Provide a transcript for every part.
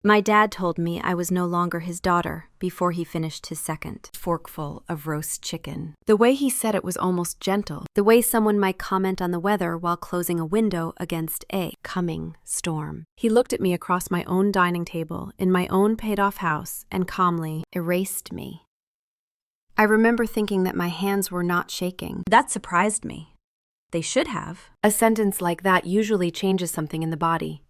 My dad told me I was no longer his daughter before he finished his second forkful of roast chicken. The way he said it was almost gentle, the way someone might comment on the weather while closing a window against a coming storm. He looked at me across my own dining table in my own paid-off house and calmly erased me. I remember thinking that my hands were not shaking. That surprised me. They should have. A sentence like that usually changes something in the body.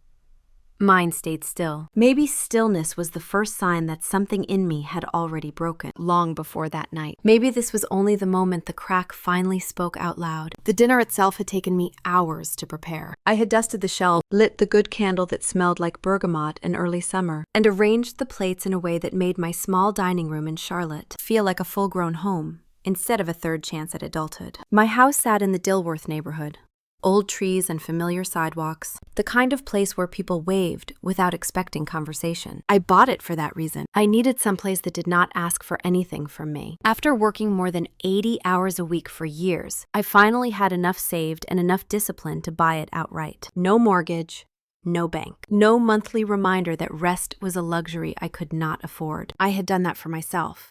Mine stayed still. Maybe stillness was the first sign that something in me had already broken, long before that night. Maybe this was only the moment the crack finally spoke out loud. The dinner itself had taken me hours to prepare. I had dusted the shelves, lit the good candle that smelled like bergamot in early summer, and arranged the plates in a way that made my small dining room in Charlotte feel like a full-grown home, instead of a third chance at adulthood. My house sat in the Dilworth neighborhood. Old trees and familiar sidewalks, the kind of place where people waved without expecting conversation. I bought it for that reason. I needed someplace that did not ask for anything from me. After working more than 80 hours a week for years, I finally had enough saved and enough discipline to buy it outright. No mortgage, no bank, no monthly reminder that rest was a luxury I could not afford. I had done that for myself.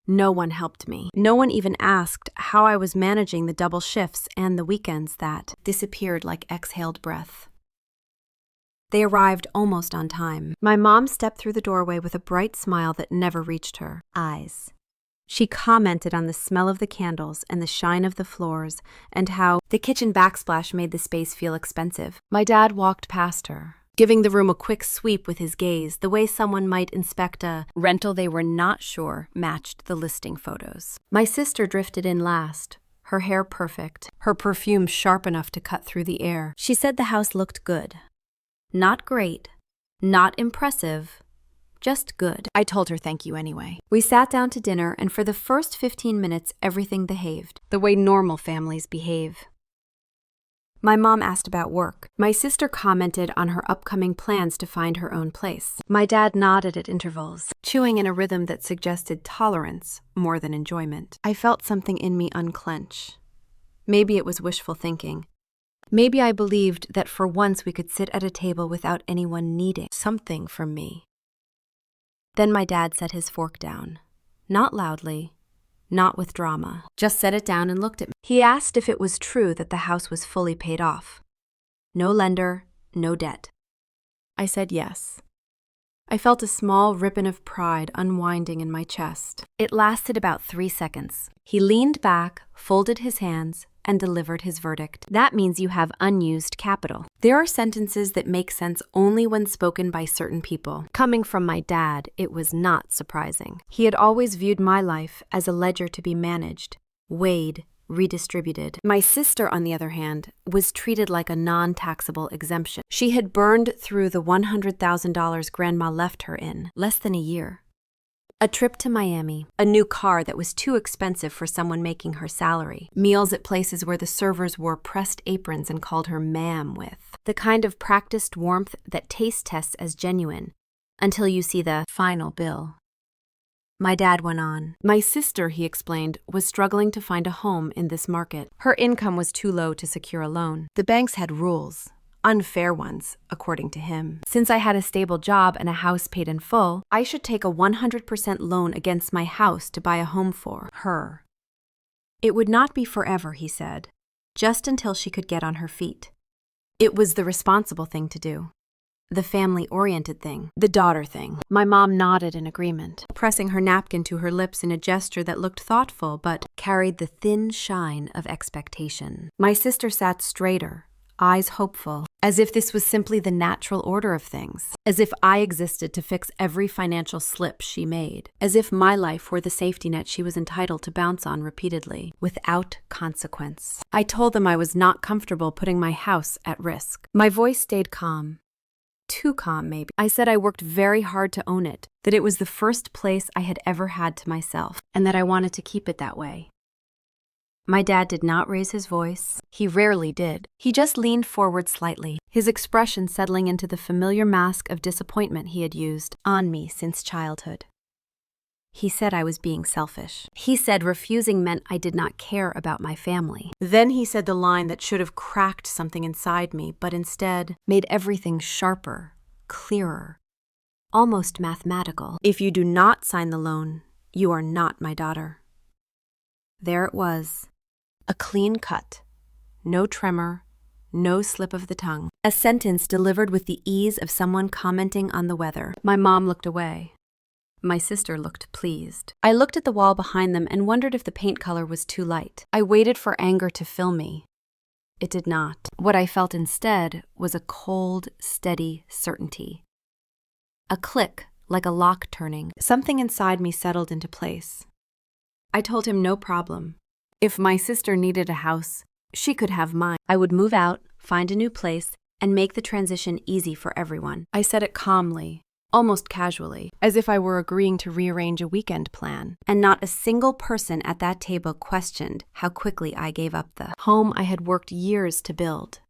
No one helped me. No one even asked how I was managing the double shifts and the weekends that disappeared like exhaled breath. They arrived almost on time. My mom stepped through the doorway with a bright smile that never reached her eyes. She commented on the smell of the candles and the shine of the floors and how the kitchen backsplash made the space feel expensive. My dad walked past her, giving the room a quick sweep with his gaze, the way someone might inspect a rental they were not sure matched the listing photos. My sister drifted in last, her hair perfect, her perfume sharp enough to cut through the air. She said the house looked good. Not great, not impressive, just good. I told her thank you anyway. We sat down to dinner, and for the first 15 minutes, everything behaved the way normal families behave. My mom asked about work. My sister commented on her upcoming plans to find her own place. My dad nodded at intervals, chewing in a rhythm that suggested tolerance more than enjoyment. I felt something in me unclench. Maybe it was wishful thinking. Maybe I believed that for once we could sit at a table without anyone needing something from me. Then my dad set his fork down. Not loudly, not with drama, just set it down and looked at me. He asked if it was true that the house was fully paid off. No lender, no debt. I said yes. I felt a small ribbon of pride unwinding in my chest. It lasted about 3 seconds. He leaned back, folded his hands, and delivered his verdict. That means you have unused capital. There are sentences that make sense only when spoken by certain people. Coming from my dad, it was not surprising. He had always viewed my life as a ledger to be managed, weighed, redistributed. My sister, on the other hand, was treated like a non-taxable exemption. She had burned through the $100,000 grandma left her in less than a year. A trip to Miami, a new car that was too expensive for someone making her salary, meals at places where the servers wore pressed aprons and called her ma'am with, the kind of practiced warmth that taste tests as genuine until you see the final bill. My dad went on. My sister, he explained, was struggling to find a home in this market. Her income was too low to secure a loan. The banks had rules. Unfair ones, according to him. Since I had a stable job and a house paid in full, I should take a 100% loan against my house to buy a home for her. It would not be forever, he said, just until she could get on her feet. It was the responsible thing to do. The family-oriented thing. The daughter thing. My mom nodded in agreement, pressing her napkin to her lips in a gesture that looked thoughtful but carried the thin shine of expectation. My sister sat straighter, eyes hopeful, as if this was simply the natural order of things, as if I existed to fix every financial slip she made, as if my life were the safety net she was entitled to bounce on repeatedly, without consequence. I told them I was not comfortable putting my house at risk. My voice stayed calm. Too calm, maybe. I said I worked very hard to own it, that it was the first place I had ever had to myself, and that I wanted to keep it that way. My dad did not raise his voice. He rarely did. He just leaned forward slightly, his expression settling into the familiar mask of disappointment he had used on me since childhood. He said I was being selfish. He said refusing meant I did not care about my family. Then he said the line that should have cracked something inside me, but instead made everything sharper, clearer. almost mathematical. If you do not sign the loan, you are not my daughter. There it was, a clean cut, no tremor, no slip of the tongue. A sentence delivered with the ease of someone commenting on the weather. My mom looked away. My sister looked pleased. I looked at the wall behind them and wondered if the paint color was too light. I waited for anger to fill me. It did not. What I felt instead was a cold, steady certainty. A click, like a lock turning. Something inside me settled into place. I told him no problem. If my sister needed a house, she could have mine. I would move out, find a new place, and make the transition easy for everyone. I said it calmly, almost casually, as if I were agreeing to rearrange a weekend plan. And not a single person at that table questioned how quickly I gave up the home I had worked years to build.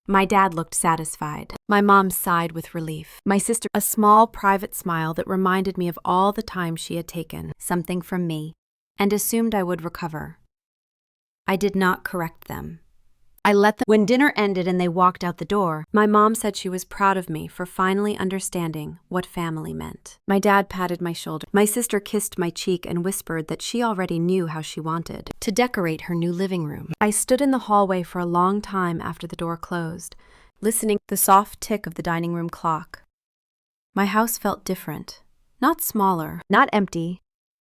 My dad looked satisfied. My mom sighed with relief. My sister, a small private smile that reminded me of all the time she had taken something from me and assumed I would recover. I did not correct them. I let them. When dinner ended and they walked out the door, my mom said she was proud of me for finally understanding what family meant. My dad patted my shoulder. My sister kissed my cheek and whispered that she already knew how she wanted to decorate her new living room. I stood in the hallway for a long time after the door closed, listening to the soft tick of the dining room clock. My house felt different. Not smaller, not empty,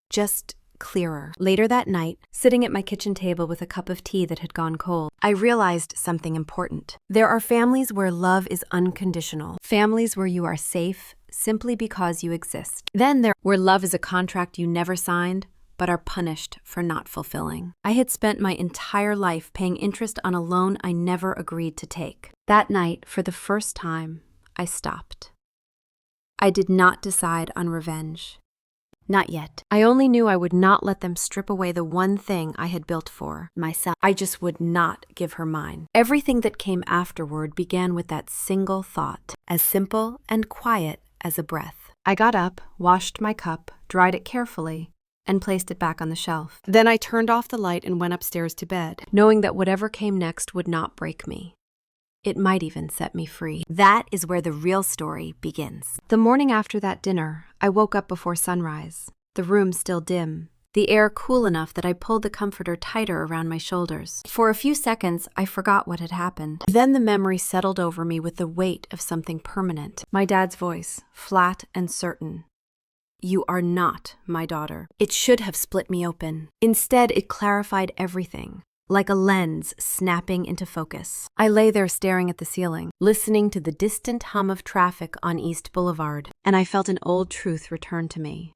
just clearer. Later that night, sitting at my kitchen table with a cup of tea that had gone cold, I realized something important. There are families where love is unconditional, families where you are safe simply because you exist. Then there where love is a contract you never signed, but are punished for not fulfilling. I had spent my entire life paying interest on a loan I never agreed to take. That night, for the first time, I stopped. I did not decide on revenge. Not yet. I only knew I would not let them strip away the one thing I had built for myself. I just would not give her mine. Everything that came afterward began with that single thought, as simple and quiet as a breath. I got up, washed my cup, dried it carefully, and placed it back on the shelf. Then I turned off the light and went upstairs to bed, knowing that whatever came next would not break me. It might even set me free. That is where the real story begins. The morning after that dinner, I woke up before sunrise, the room still dim, the air cool enough that I pulled the comforter tighter around my shoulders. For a few seconds, I forgot what had happened. Then the memory settled over me with the weight of something permanent. My dad's voice, flat and certain. You are not my daughter. It should have split me open. Instead, it clarified everything. Like a lens snapping into focus. I lay there staring at the ceiling, listening to the distant hum of traffic on East Boulevard, and I felt an old truth return to me.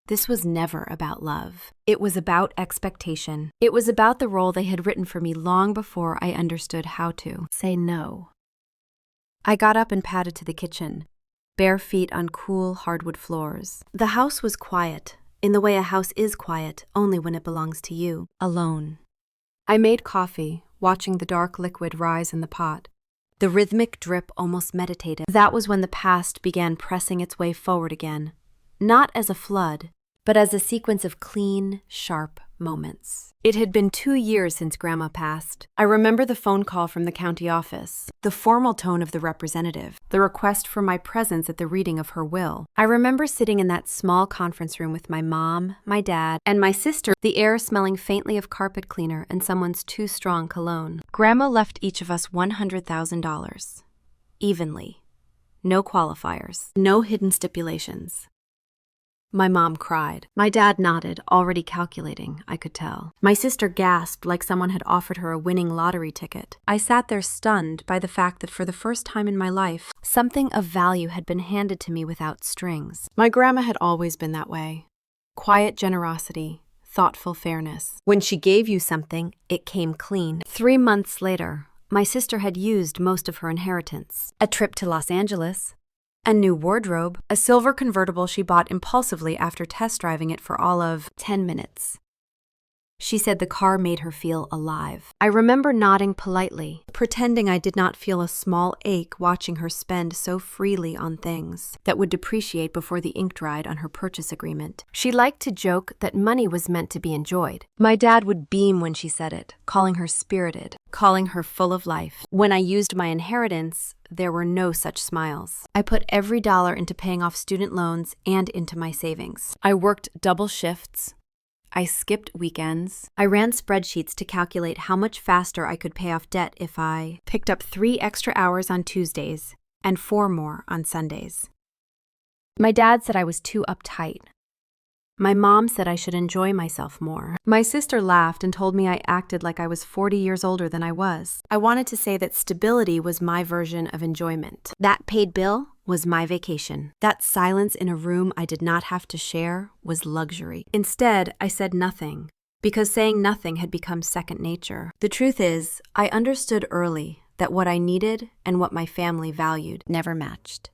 This was never about love. It was about expectation. It was about the role they had written for me long before I understood how to say no. I got up and padded to the kitchen, bare feet on cool hardwood floors. The house was quiet, in the way a house is quiet only when it belongs to you, alone. I made coffee, watching the dark liquid rise in the pot. The rhythmic drip almost meditative. That was when the past began pressing its way forward again, not as a flood, but as a sequence of clean, sharp moments. It had been 2 years since Grandma passed. I remember the phone call from the county office, the formal tone of the representative, the request for my presence at the reading of her will. I remember sitting in that small conference room with my mom, my dad, and my sister, the air smelling faintly of carpet cleaner and someone's too strong cologne. Grandma left each of us $100,000. Evenly. No qualifiers. No hidden stipulations. My mom cried. My dad nodded, already calculating, I could tell. My sister gasped like someone had offered her a winning lottery ticket. I sat there stunned by the fact that for the first time in my life, something of value had been handed to me without strings. My grandma had always been that way. Quiet generosity, thoughtful fairness. When she gave you something, it came clean. 3 months later, my sister had used most of her inheritance. A trip to Los Angeles, a new wardrobe, a silver convertible she bought impulsively after test driving it for all of 10 minutes. She said the car made her feel alive. I remember nodding politely, pretending I did not feel a small ache watching her spend so freely on things that would depreciate before the ink dried on her purchase agreement. She liked to joke that money was meant to be enjoyed. My dad would beam when she said it, calling her spirited, calling her full of life. When I used my inheritance, there were no such smiles. I put every dollar into paying off student loans and into my savings. I worked double shifts. I skipped weekends. I ran spreadsheets to calculate how much faster I could pay off debt if I picked up 3 extra hours on Tuesdays and 4 more on Sundays. My dad said I was too uptight. My mom said I should enjoy myself more. My sister laughed and told me I acted like I was 40 years older than I was. I wanted to say that stability was my version of enjoyment. That paid bill was my vacation. That silence in a room I did not have to share was luxury. Instead, I said nothing, because saying nothing had become second nature. The truth is, I understood early that what I needed and what my family valued never matched.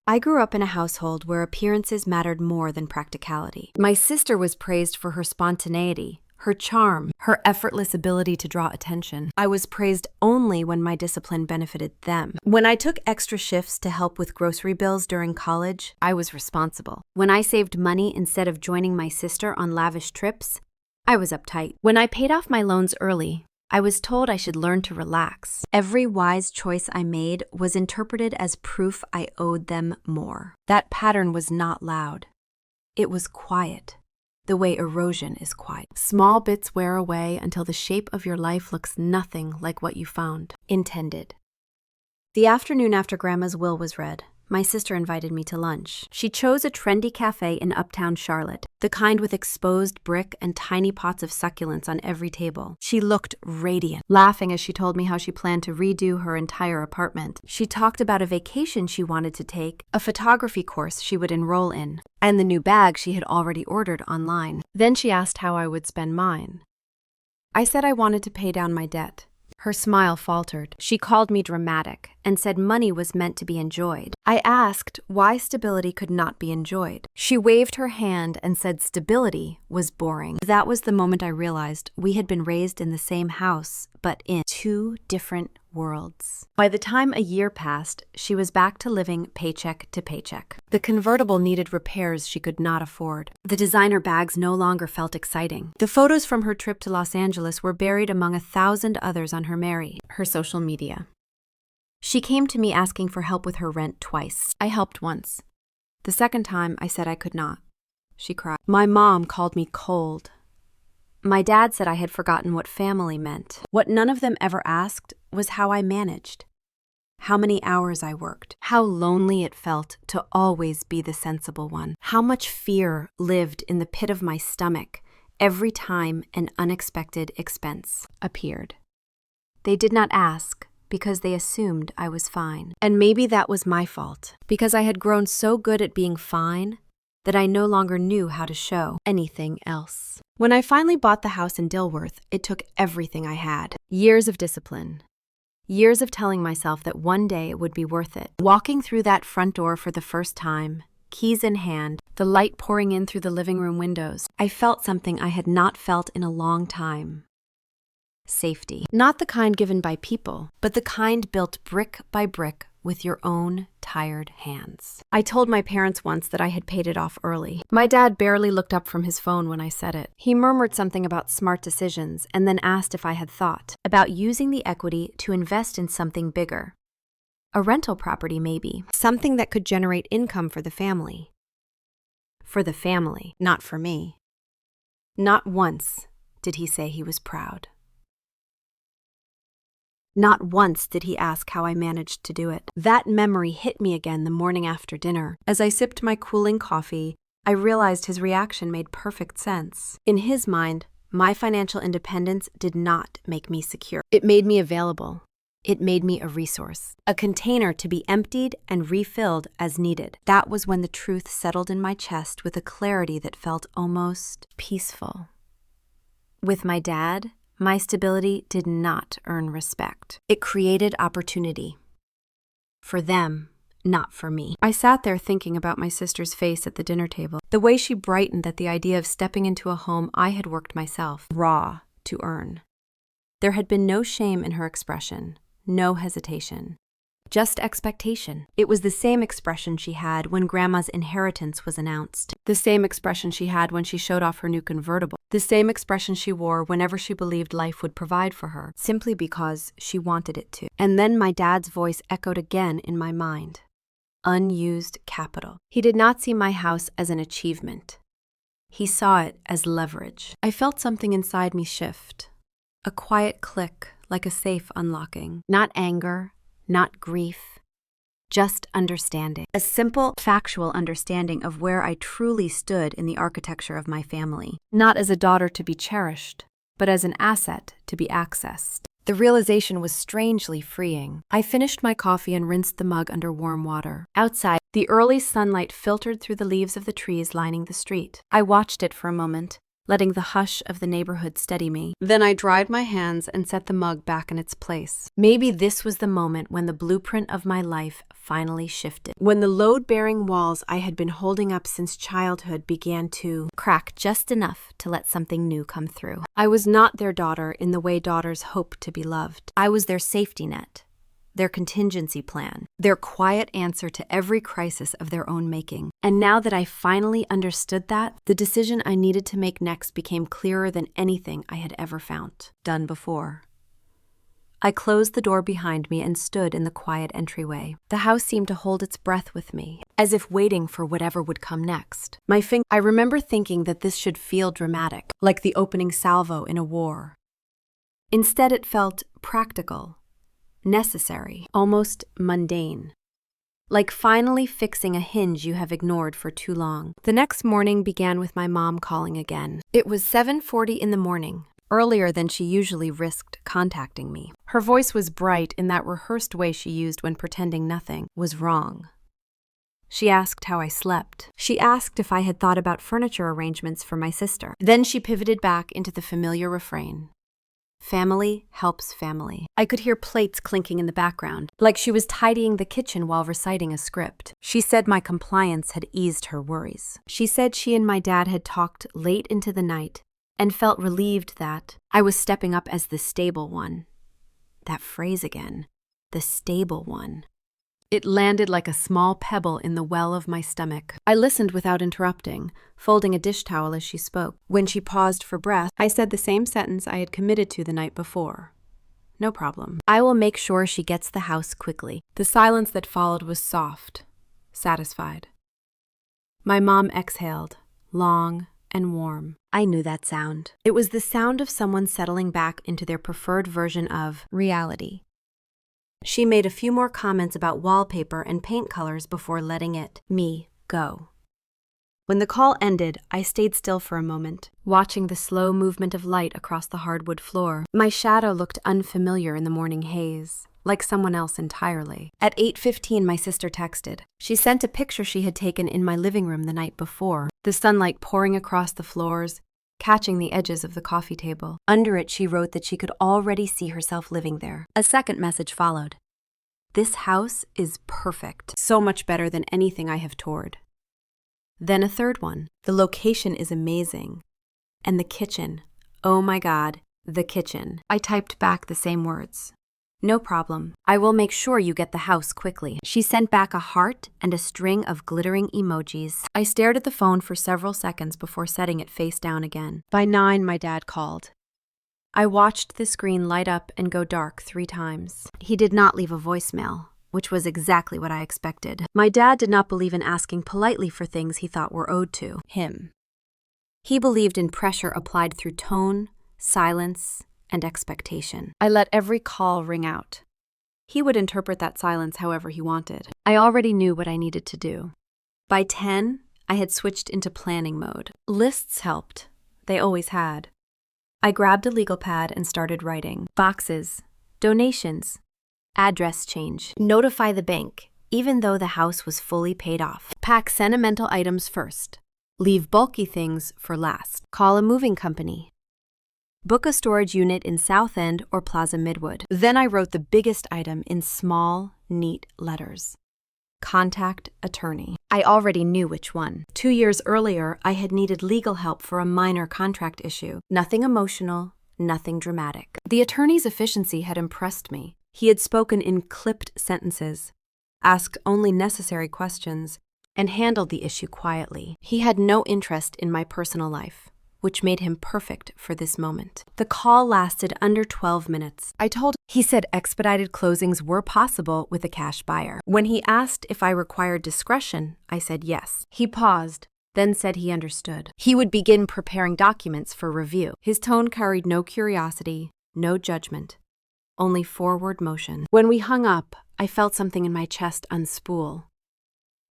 I grew up in a household where appearances mattered more than practicality. My sister was praised for her spontaneity, her charm, her effortless ability to draw attention. I was praised only when my discipline benefited them. When I took extra shifts to help with grocery bills during college, I was responsible. When I saved money instead of joining my sister on lavish trips, I was uptight. When I paid off my loans early, I was told I should learn to relax. Every wise choice I made was interpreted as proof I owed them more. That pattern was not loud. It was quiet, the way erosion is quiet. Small bits wear away until the shape of your life looks nothing like what you found. Intended. The afternoon after Grandma's will was read, my sister invited me to lunch. She chose a trendy cafe in uptown Charlotte, the kind with exposed brick and tiny pots of succulents on every table. She looked radiant, laughing as she told me how she planned to redo her entire apartment. She talked about a vacation she wanted to take, a photography course she would enroll in, and the new bag she had already ordered online. Then she asked how I would spend mine. I said I wanted to pay down my debt. Her smile faltered. She called me dramatic and said money was meant to be enjoyed. I asked why stability could not be enjoyed. She waved her hand and said stability was boring. That was the moment I realized we had been raised in the same house, but in 2 different worlds. By the time a year passed, she was back to living paycheck to paycheck. The convertible needed repairs she could not afford. The designer bags no longer felt exciting. The photos from her trip to Los Angeles were buried among 1,000 others on her social media. She came to me asking for help with her rent twice. I helped once. The second time, I said I could not. She cried. My mom called me cold. My dad said I had forgotten what family meant. What none of them ever asked was how I managed, how many hours I worked, how lonely it felt to always be the sensible one, how much fear lived in the pit of my stomach every time an unexpected expense appeared. They did not ask because they assumed I was fine. And maybe that was my fault, because I had grown so good at being fine that I no longer knew how to show anything else. When I finally bought the house in Dilworth, it took everything I had. Years of discipline. Years of telling myself that one day it would be worth it. Walking through that front door for the first time, keys in hand, the light pouring in through the living room windows, I felt something I had not felt in a long time. Safety. Not the kind given by people, but the kind built brick by brick with your own tired hands. I told my parents once that I had paid it off early. My dad barely looked up from his phone when I said it. He murmured something about smart decisions and then asked if I had thought about using the equity to invest in something bigger. A rental property, maybe. Something that could generate income for the family. For the family, not for me. Not once did he say he was proud. Not once did he ask how I managed to do it. That memory hit me again the morning after dinner. As I sipped my cooling coffee, I realized his reaction made perfect sense. In his mind, my financial independence did not make me secure. It made me available. It made me a resource, a container to be emptied and refilled as needed. That was when the truth settled in my chest with a clarity that felt almost peaceful. With my dad, my stability did not earn respect. It created opportunity. For them, not for me. I sat there thinking about my sister's face at the dinner table, the way she brightened at the idea of stepping into a home I had worked myself, raw, to earn. There had been no shame in her expression, no hesitation. just expectation. It was the same expression she had when Grandma's inheritance was announced, the same expression she had when she showed off her new convertible, the same expression she wore whenever she believed life would provide for her, simply because she wanted it to. And then my dad's voice echoed again in my mind. Unused capital. He did not see my house as an achievement. He saw it as leverage. I felt something inside me shift. A quiet click, like a safe unlocking. Not anger, not grief, just understanding. A simple, factual understanding of where I truly stood in the architecture of my family. Not as a daughter to be cherished, but as an asset to be accessed. The realization was strangely freeing. I finished my coffee and rinsed the mug under warm water. Outside, the early sunlight filtered through the leaves of the trees lining the street. I watched it for a moment, letting the hush of the neighborhood steady me. Then I dried my hands and set the mug back in its place. Maybe this was the moment when the blueprint of my life finally shifted. When the load-bearing walls I had been holding up since childhood began to crack just enough to let something new come through. I was not their daughter in the way daughters hope to be loved. I was their safety net, their contingency plan, their quiet answer to every crisis of their own making. And now that I finally understood that, the decision I needed to make next became clearer than anything I had ever found done before. I closed the door behind me and stood in the quiet entryway. The house seemed to hold its breath with me, as if waiting for whatever would come next. I remember thinking that this should feel dramatic, like the opening salvo in a war. Instead, it felt practical, necessary, almost mundane. Like finally fixing a hinge you have ignored for too long. The next morning began with my mom calling again. It was 7:40 in the morning, earlier than she usually risked contacting me. Her voice was bright in that rehearsed way she used when pretending nothing was wrong. She asked how I slept. She asked if I had thought about furniture arrangements for my sister. Then she pivoted back into the familiar refrain. Family helps family. I could hear plates clinking in the background, like she was tidying the kitchen while reciting a script. She said my compliance had eased her worries. She said she and my dad had talked late into the night and felt relieved that I was stepping up as the stable one. That phrase again, the stable one. It landed like a small pebble in the well of my stomach. I listened without interrupting, folding a dish towel as she spoke. When she paused for breath, I said the same sentence I had committed to the night before. No problem. I will make sure she gets the house quickly. The silence that followed was soft, satisfied. My mom exhaled, long and warm. I knew that sound. It was the sound of someone settling back into their preferred version of reality. She made a few more comments about wallpaper and paint colors before letting me go. When the call ended, I stayed still for a moment, watching the slow movement of light across the hardwood floor. My shadow looked unfamiliar in the morning haze, like someone else entirely. At 8:15, my sister texted. She sent a picture she had taken in my living room the night before, the sunlight pouring across the floors, catching the edges of the coffee table. Under it, she wrote that she could already see herself living there. A second message followed. This house is perfect, so much better than anything I have toured. Then a third one. The location is amazing. And the kitchen. Oh my God, the kitchen. I typed back the same words. No problem. I will make sure you get the house quickly. She sent back a heart and a string of glittering emojis. I stared at the phone for several seconds before setting it face down again. By 9, my dad called. I watched the screen light up and go dark 3 times. He did not leave a voicemail, which was exactly what I expected. My dad did not believe in asking politely for things he thought were owed to him. He believed in pressure applied through tone, silence, and expectation. I let every call ring out. He would interpret that silence however he wanted. I already knew what I needed to do. By 10, I had switched into planning mode. Lists helped. They always had. I grabbed a legal pad and started writing. Boxes, donations, address change, notify the bank, even though the house was fully paid off. Pack sentimental items first. Leave bulky things for last. Call a moving company. Book a storage unit in South End or Plaza Midwood. Then I wrote the biggest item in small, neat letters. Contact attorney. I already knew which one. 2 years earlier, I had needed legal help for a minor contract issue. Nothing emotional, nothing dramatic. The attorney's efficiency had impressed me. He had spoken in clipped sentences, asked only necessary questions, and handled the issue quietly. He had no interest in my personal life, which made him perfect for this moment. The call lasted under 12 minutes. He said expedited closings were possible with a cash buyer. When he asked if I required discretion, I said yes. He paused, then said he understood. He would begin preparing documents for review. His tone carried no curiosity, no judgment, only forward motion. When we hung up, I felt something in my chest unspool.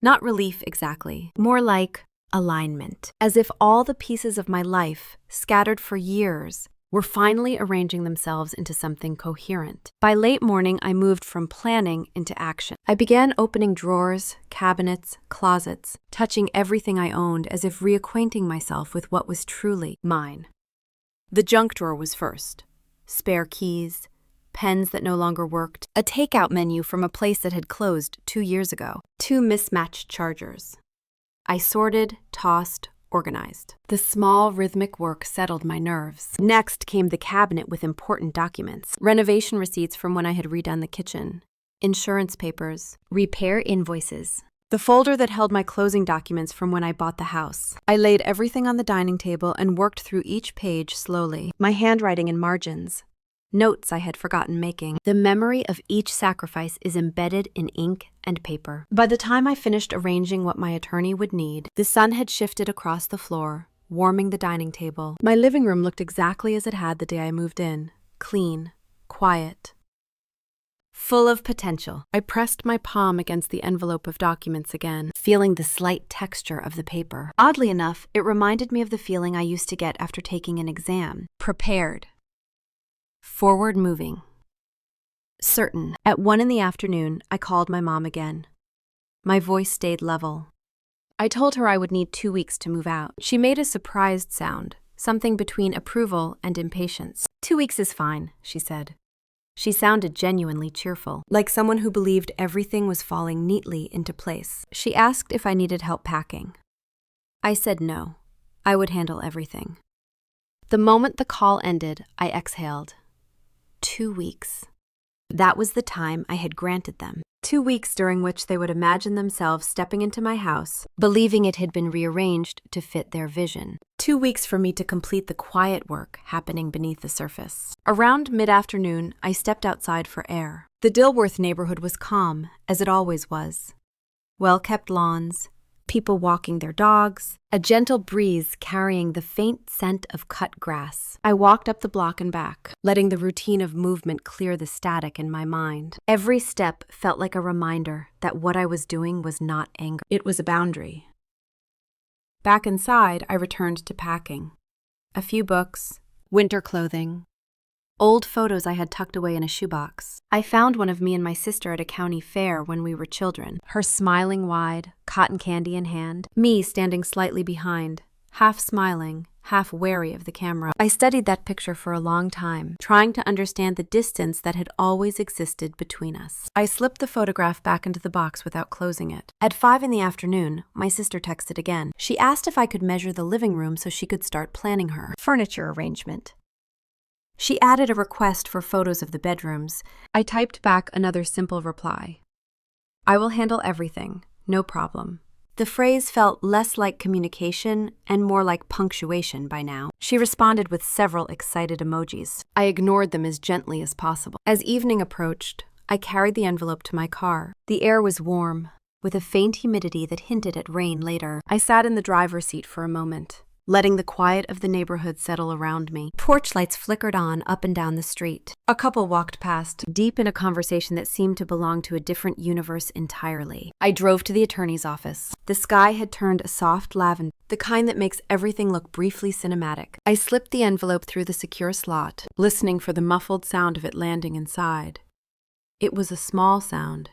Not relief exactly, more like alignment, as if all the pieces of my life, scattered for years, were finally arranging themselves into something coherent. By late morning, I moved from planning into action. I began opening drawers, cabinets, closets, touching everything I owned as if reacquainting myself with what was truly mine. The junk drawer was first. Spare keys, pens that no longer worked, a takeout menu from a place that had closed 2 years ago, 2 mismatched chargers. I sorted, tossed, organized. The small rhythmic work settled my nerves. Next came the cabinet with important documents, renovation receipts from when I had redone the kitchen, insurance papers, repair invoices, the folder that held my closing documents from when I bought the house. I laid everything on the dining table and worked through each page slowly, my handwriting in margins, notes I had forgotten making. The memory of each sacrifice is embedded in ink and paper. By the time I finished arranging what my attorney would need, the sun had shifted across the floor, warming the dining table. My living room looked exactly as it had the day I moved in, clean, quiet, full of potential. I pressed my palm against the envelope of documents again, feeling the slight texture of the paper. Oddly enough, it reminded me of the feeling I used to get after taking an exam. Prepared. Forward moving. Certain. At 1 p.m, I called my mom again. My voice stayed level. I told her I would need 2 weeks to move out. She made a surprised sound, something between approval and impatience. 2 weeks is fine, she said. She sounded genuinely cheerful, like someone who believed everything was falling neatly into place. She asked if I needed help packing. I said no. I would handle everything. The moment the call ended, I exhaled. 2 weeks. That was the time I had granted them. 2 weeks during which they would imagine themselves stepping into my house, believing it had been rearranged to fit their vision. 2 weeks for me to complete the quiet work happening beneath the surface. Around mid-afternoon, I stepped outside for air. The Dilworth neighborhood was calm, as it always was. Well-kept lawns, people walking their dogs, a gentle breeze carrying the faint scent of cut grass. I walked up the block and back, letting the routine of movement clear the static in my mind. Every step felt like a reminder that what I was doing was not anger. It was a boundary. Back inside, I returned to packing. A few books, winter clothing, old photos I had tucked away in a shoebox. I found one of me and my sister at a county fair when we were children, her smiling wide, cotton candy in hand, me standing slightly behind, half smiling, half wary of the camera. I studied that picture for a long time, trying to understand the distance that had always existed between us. I slipped the photograph back into the box without closing it. At 5 p.m, my sister texted again. She asked if I could measure the living room so she could start planning her furniture arrangement. She added a request for photos of the bedrooms. I typed back another simple reply. I will handle everything, no problem. The phrase felt less like communication and more like punctuation by now. She responded with several excited emojis. I ignored them as gently as possible. As evening approached, I carried the envelope to my car. The air was warm, with a faint humidity that hinted at rain later. I sat in the driver's seat for a moment, letting the quiet of the neighborhood settle around me. Porch lights flickered on up and down the street. A couple walked past, deep in a conversation that seemed to belong to a different universe entirely. I drove to the attorney's office. The sky had turned a soft lavender, the kind that makes everything look briefly cinematic. I slipped the envelope through the secure slot, listening for the muffled sound of it landing inside. It was a small sound,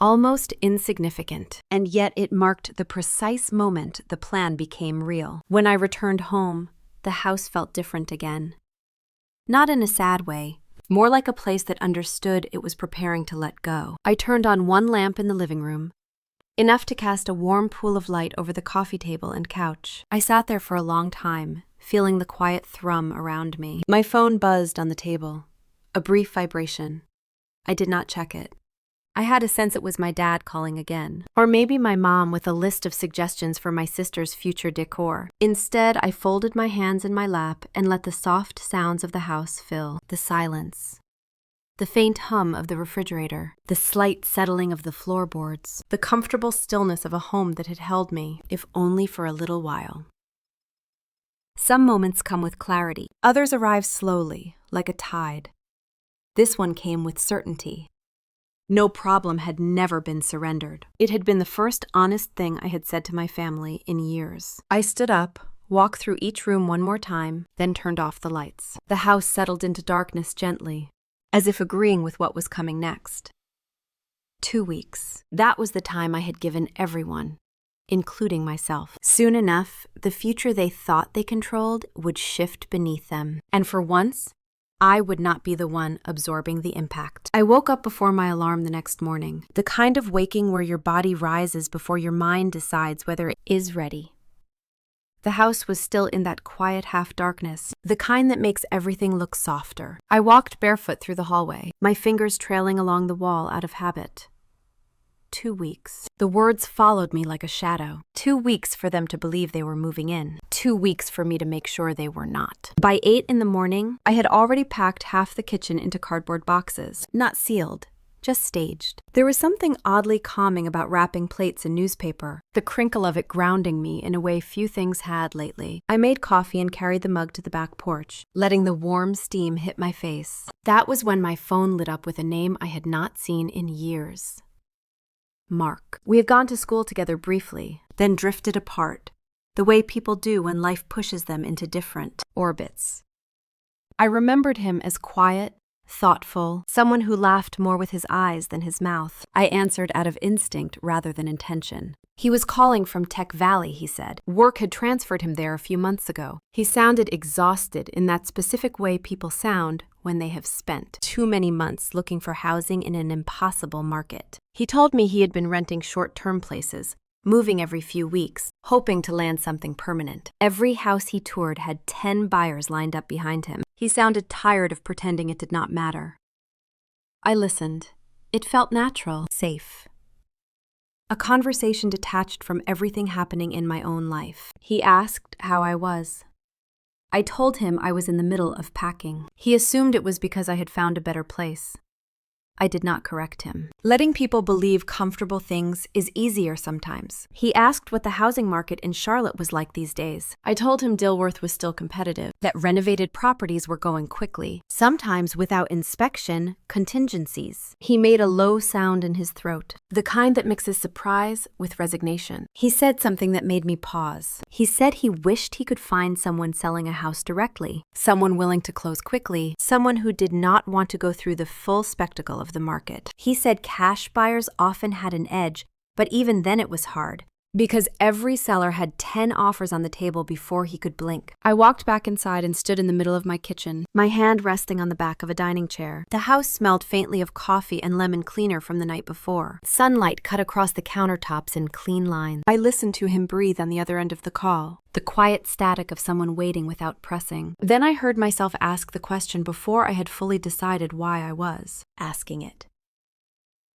almost insignificant, and yet it marked the precise moment the plan became real. When I returned home, the house felt different again. Not in a sad way, more like a place that understood it was preparing to let go. I turned on one lamp in the living room, enough to cast a warm pool of light over the coffee table and couch. I sat there for a long time, feeling the quiet thrum around me. My phone buzzed on the table, a brief vibration. I did not check it. I had a sense it was my dad calling again. Or maybe my mom with a list of suggestions for my sister's future decor. Instead, I folded my hands in my lap and let the soft sounds of the house fill the silence. The faint hum of the refrigerator, the slight settling of the floorboards, the comfortable stillness of a home that had held me, if only for a little while. Some moments come with clarity. Others arrive slowly, like a tide. This one came with certainty. No problem had never been surrendered. It had been the first honest thing I had said to my family in years. I stood up, walked through each room one more time, then turned off the lights. The house settled into darkness gently, as if agreeing with what was coming next. 2 weeks. That was the time I had given everyone, including myself. Soon enough, the future they thought they controlled would shift beneath them. And for once, I would not be the one absorbing the impact. I woke up before my alarm the next morning, the kind of waking where your body rises before your mind decides whether it is ready. The house was still in that quiet half-darkness, the kind that makes everything look softer. I walked barefoot through the hallway, my fingers trailing along the wall out of habit. 2 weeks. The words followed me like a shadow. 2 weeks for them to believe they were moving in. 2 weeks for me to make sure they were not. By 8 in the morning, I had already packed half the kitchen into cardboard boxes, not sealed, just staged. There was something oddly calming about wrapping plates in newspaper, the crinkle of it grounding me in a way few things had lately. I made coffee and carried the mug to the back porch, letting the warm steam hit my face. That was when my phone lit up with a name I had not seen in years. Mark. We had gone to school together briefly, then drifted apart, the way people do when life pushes them into different orbits. I remembered him as quiet, thoughtful, someone who laughed more with his eyes than his mouth. I answered out of instinct rather than intention. He was calling from Tech Valley, he said. Work had transferred him there a few months ago. He sounded exhausted in that specific way people sound when they have spent too many months looking for housing in an impossible market. He told me he had been renting short-term places, moving every few weeks, hoping to land something permanent. Every house he toured had 10 buyers lined up behind him. He sounded tired of pretending it did not matter. I listened. It felt natural, safe. A conversation detached from everything happening in my own life. He asked how I was. I told him I was in the middle of packing. He assumed it was because I had found a better place. I did not correct him. Letting people believe comfortable things is easier sometimes. He asked what the housing market in Charlotte was like these days. I told him Dilworth was still competitive, that renovated properties were going quickly, sometimes without inspection, contingencies. He made a low sound in his throat, the kind that mixes surprise with resignation. He said something that made me pause. He said he wished he could find someone selling a house directly, someone willing to close quickly, someone who did not want to go through the full spectacle of the market. He said cash buyers often had an edge, but even then it was hard, because every seller had 10 offers on the table before he could blink. I walked back inside and stood in the middle of my kitchen, my hand resting on the back of a dining chair. The house smelled faintly of coffee and lemon cleaner from the night before. Sunlight cut across the countertops in clean lines. I listened to him breathe on the other end of the call, the quiet static of someone waiting without pressing. Then I heard myself ask the question before I had fully decided why I was asking it.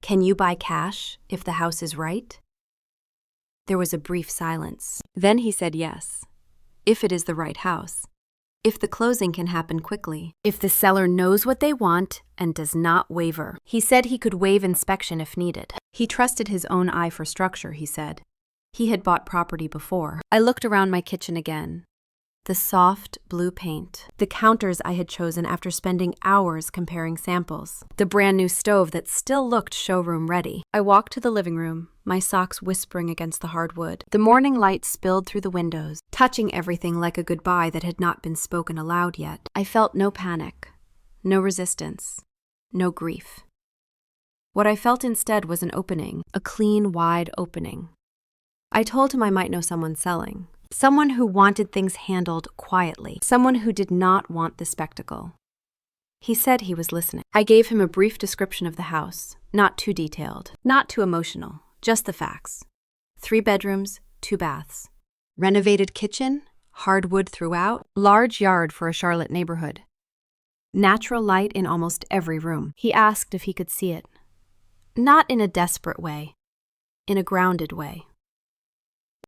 Can you buy cash if the house is right? There was a brief silence. Then he said yes, if it is the right house, if the closing can happen quickly, if the seller knows what they want and does not waver. He said he could waive inspection if needed. He trusted his own eye for structure, he said. He had bought property before. I looked around my kitchen again. The soft blue paint, the counters I had chosen after spending hours comparing samples, the brand new stove that still looked showroom ready. I walked to the living room, my socks whispering against the hardwood. The morning light spilled through the windows, touching everything like a goodbye that had not been spoken aloud yet. I felt no panic, no resistance, no grief. What I felt instead was an opening, a clean, wide opening. I told him I might know someone selling. Someone who wanted things handled quietly. Someone who did not want the spectacle. He said he was listening. I gave him a brief description of the house, not too detailed, not too emotional, just the facts. 3 bedrooms, 2 baths. Renovated kitchen, hardwood throughout, large yard for a Charlotte neighborhood. Natural light in almost every room. He asked if he could see it. Not in a desperate way, in a grounded way.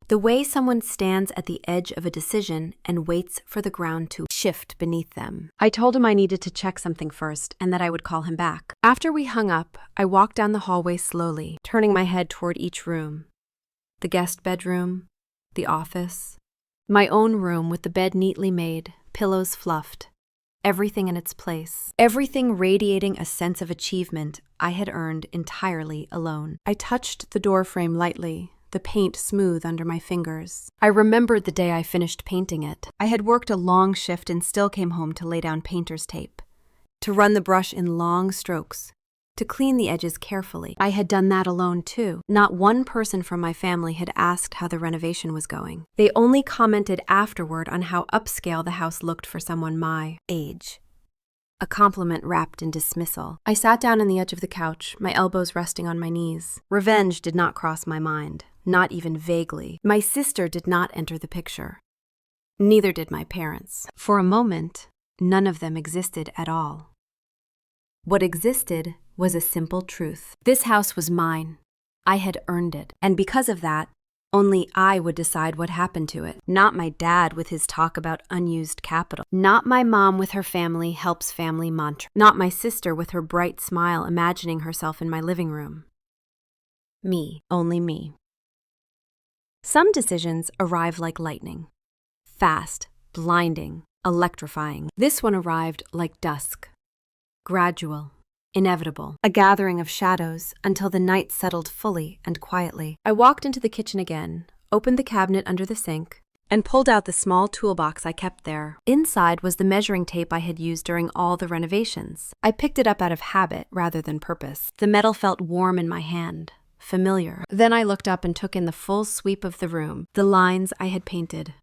The way someone stands at the edge of a decision and waits for the ground to shift beneath them. I told him I needed to check something first and that I would call him back. After we hung up, I walked down the hallway slowly, turning my head toward each room. The guest bedroom, the office, my own room with the bed neatly made, pillows fluffed, everything in its place, everything radiating a sense of achievement I had earned entirely alone. I touched the doorframe lightly, the paint smooth under my fingers. I remembered the day I finished painting it. I had worked a long shift and still came home to lay down painter's tape, to run the brush in long strokes, to clean the edges carefully. I had done that alone too. Not one person from my family had asked how the renovation was going. They only commented afterward on how upscale the house looked for someone my age. A compliment wrapped in dismissal. I sat down on the edge of the couch, my elbows resting on my knees. Revenge did not cross my mind, not even vaguely. My sister did not enter the picture. Neither did my parents. For a moment, none of them existed at all. What existed was a simple truth. This house was mine. I had earned it. And because of that, only I would decide what happened to it. Not my dad with his talk about unused capital. Not my mom with her family helps family mantra. Not my sister with her bright smile imagining herself in my living room. Me, only me. Some decisions arrive like lightning. Fast, blinding, electrifying. This one arrived like dusk. Gradual, inevitable. A gathering of shadows until the night settled fully and quietly. I walked into the kitchen again, opened the cabinet under the sink, and pulled out the small toolbox I kept there. Inside was the measuring tape I had used during all the renovations. I picked it up out of habit rather than purpose. The metal felt warm in my hand, familiar. Then I looked up and took in the full sweep of the room, the lines I had painted.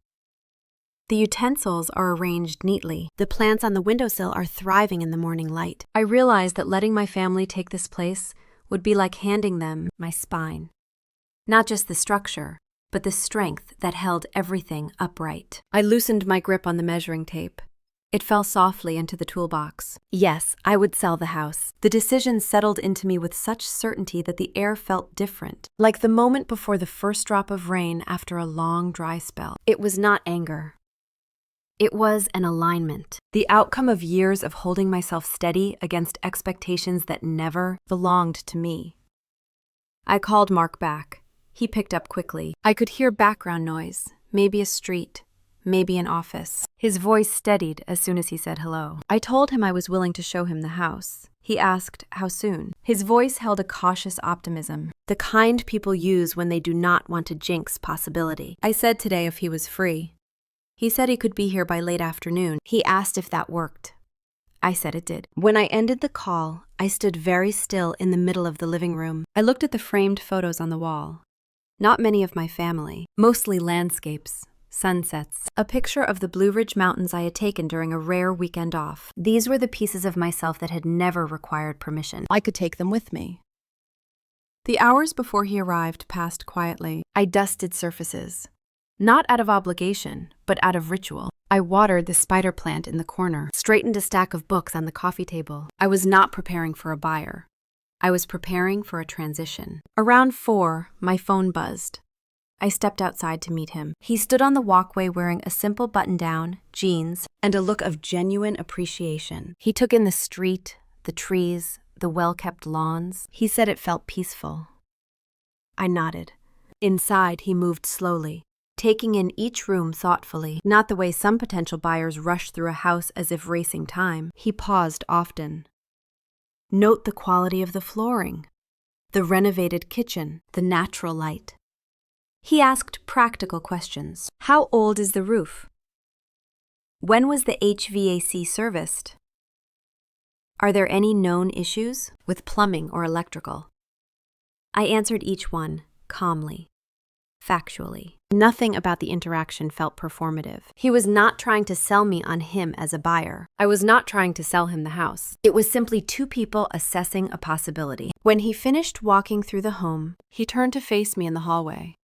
The utensils are arranged neatly. The plants on the windowsill are thriving in the morning light. I realized that letting my family take this place would be like handing them my spine. Not just the structure, but the strength that held everything upright. I loosened my grip on the measuring tape. It fell softly into the toolbox. Yes, I would sell the house. The decision settled into me with such certainty that the air felt different, like the moment before the first drop of rain after a long dry spell. It was not anger. It was an alignment, the outcome of years of holding myself steady against expectations that never belonged to me. I called Mark back. He picked up quickly. I could hear background noise, maybe a street, maybe an office. His voice steadied as soon as he said hello. I told him I was willing to show him the house. He asked how soon. His voice held a cautious optimism, the kind people use when they do not want to jinx possibility. I said today if he was free. He said he could be here by late afternoon. He asked if that worked. I said it did. When I ended the call, I stood very still in the middle of the living room. I looked at the framed photos on the wall. Not many of my family, mostly landscapes, sunsets, a picture of the Blue Ridge Mountains I had taken during a rare weekend off. These were the pieces of myself that had never required permission. I could take them with me. The hours before he arrived passed quietly. I dusted surfaces. Not out of obligation, but out of ritual. I watered the spider plant in the corner, straightened a stack of books on the coffee table. I was not preparing for a buyer. I was preparing for a transition. Around 4, my phone buzzed. I stepped outside to meet him. He stood on the walkway wearing a simple button-down, jeans, and a look of genuine appreciation. He took in the street, the trees, the well-kept lawns. He said it felt peaceful. I nodded. Inside, he moved slowly, taking in each room thoughtfully, not the way some potential buyers rush through a house as if racing time. He paused often. Note the quality of the flooring, the renovated kitchen, the natural light. He asked practical questions. How old is the roof? When was the HVAC serviced? Are there any known issues with plumbing or electrical? I answered each one calmly, factually. Nothing about the interaction felt performative. He was not trying to sell me on him as a buyer. I was not trying to sell him the house. It was simply two people assessing a possibility. When he finished walking through the home, he turned to face me in the hallway.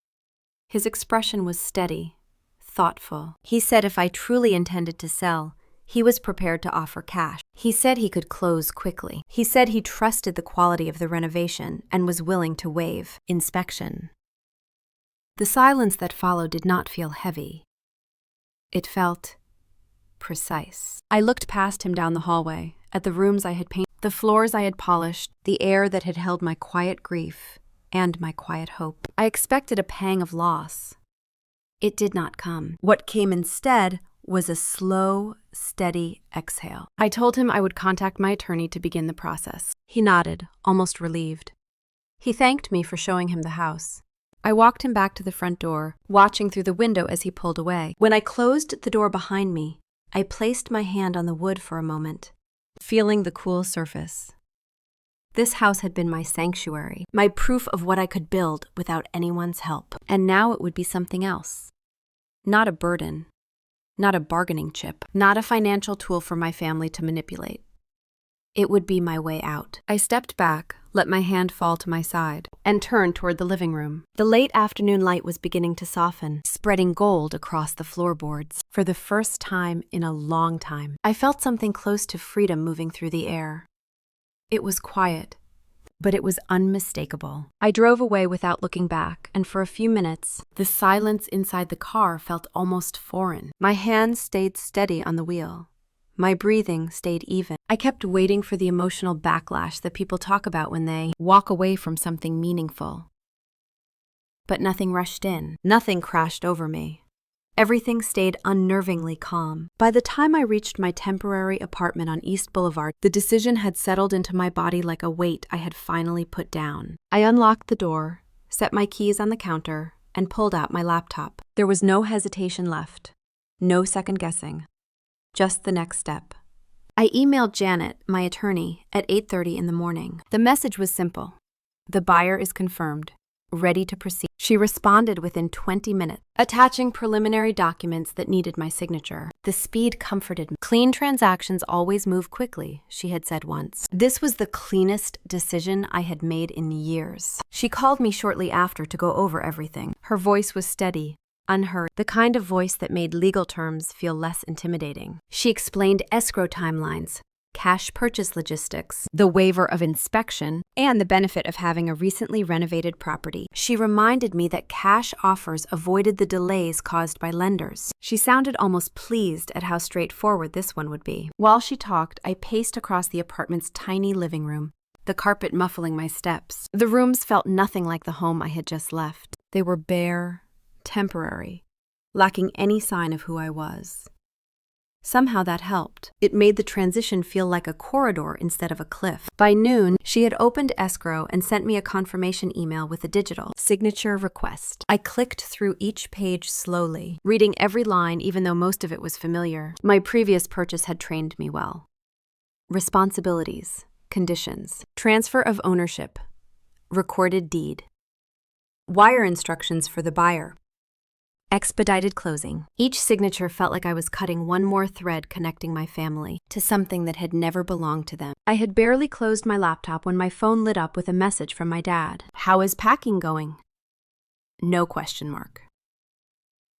His expression was steady, thoughtful. He said if I truly intended to sell, He was prepared to offer cash. He said he could close quickly. He said he trusted the quality of the renovation and was willing to waive inspection. The silence that followed did not feel heavy. It felt precise. I looked past him down the hallway, at the rooms I had painted, the floors I had polished, the air that had held my quiet grief and my quiet hope. I expected a pang of loss. It did not come. What came instead was a slow, steady exhale. I told him I would contact my attorney to begin the process. He nodded, almost relieved. He thanked me for showing him the house. I walked him back to the front door, watching through the window as he pulled away. When I closed the door behind me, I placed my hand on the wood for a moment, feeling the cool surface. This house had been my sanctuary, my proof of what I could build without anyone's help. And now it would be something else. Not a burden, not a bargaining chip, not a financial tool for my family to manipulate. It would be my way out. I stepped back, let my hand fall to my side, and turned toward the living room. The late afternoon light was beginning to soften, spreading gold across the floorboards. For the first time in a long time, I felt something close to freedom moving through the air. It was quiet, but it was unmistakable. I drove away without looking back, and for a few minutes, the silence inside the car felt almost foreign. My hands stayed steady on the wheel. My breathing stayed even. I kept waiting for the emotional backlash that people talk about when they walk away from something meaningful. But nothing rushed in. Nothing crashed over me. Everything stayed unnervingly calm. By the time I reached my temporary apartment on East Boulevard, the decision had settled into my body like a weight I had finally put down. I unlocked the door, set my keys on the counter, and pulled out my laptop. There was no hesitation left. No second guessing. Just the next step. I emailed Janet, my attorney, at 8:30 in the morning. The message was simple. The buyer is confirmed. Ready to proceed. She responded within 20 minutes, attaching preliminary documents that needed my signature. The speed comforted me. Clean transactions always move quickly, she had said once. This was the cleanest decision I had made in years. She called me shortly after to go over everything. Her voice was steady, unhurried, the kind of voice that made legal terms feel less intimidating. She explained escrow timelines, cash purchase logistics, the waiver of inspection, and the benefit of having a recently renovated property. She reminded me that cash offers avoided the delays caused by lenders. She sounded almost pleased at how straightforward this one would be. While she talked, I paced across the apartment's tiny living room, the carpet muffling my steps. The rooms felt nothing like the home I had just left. They were bare, temporary, lacking any sign of who I was. Somehow that helped. It made the transition feel like a corridor instead of a cliff. By noon, she had opened escrow and sent me a confirmation email with a digital signature request. I clicked through each page slowly, reading every line even though most of it was familiar. My previous purchase had trained me well. Responsibilities, conditions, transfer of ownership, recorded deed, wire instructions for the buyer, expedited closing. Each signature felt like I was cutting one more thread connecting my family to something that had never belonged to them. I had barely closed my laptop when my phone lit up with a message from my dad. "How is packing going?" No question mark.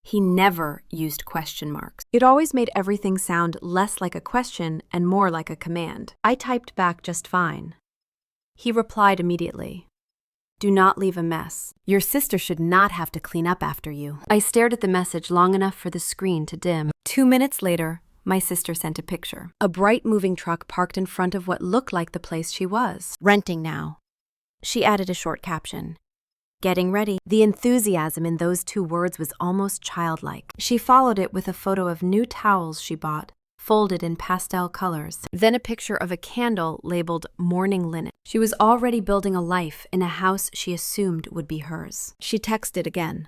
He never used question marks. It always made everything sound less like a question and more like a command. I typed back just fine. He replied immediately. "Do not leave a mess. Your sister should not have to clean up after you." I stared at the message long enough for the screen to dim. 2 minutes later, my sister sent a picture. A bright moving truck parked in front of what looked like the place she was. "Renting now." She added a short caption. "Getting ready." The enthusiasm in those 2 words was almost childlike. She followed it with a photo of new towels she bought, folded in pastel colors, then a picture of a candle labeled morning linen. She was already building a life in a house she assumed would be hers. She texted again.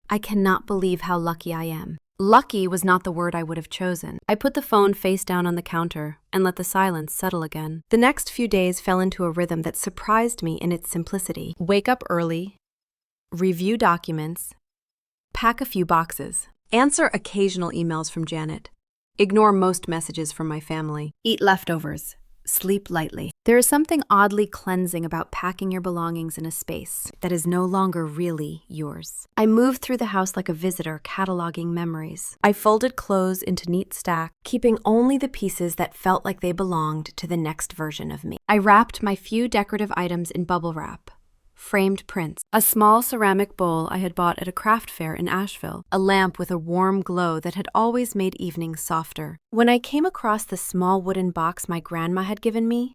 "I cannot believe how lucky I am." Lucky was not the word I would have chosen. I put the phone face down on the counter and let the silence settle again. The next few days fell into a rhythm that surprised me in its simplicity. Wake up early, review documents, pack a few boxes, answer occasional emails from Janet, ignore most messages from my family, eat leftovers, Sleep lightly. There is something oddly cleansing about packing your belongings in a space that is no longer really yours. I moved through the house like a visitor, cataloging memories. I folded clothes into neat stacks, keeping only the pieces that felt like they belonged to the next version of me. I wrapped my few decorative items in bubble wrap. Framed prints, a small ceramic bowl I had bought at a craft fair in Asheville, a lamp with a warm glow that had always made evenings softer. When I came across the small wooden box my grandma had given me,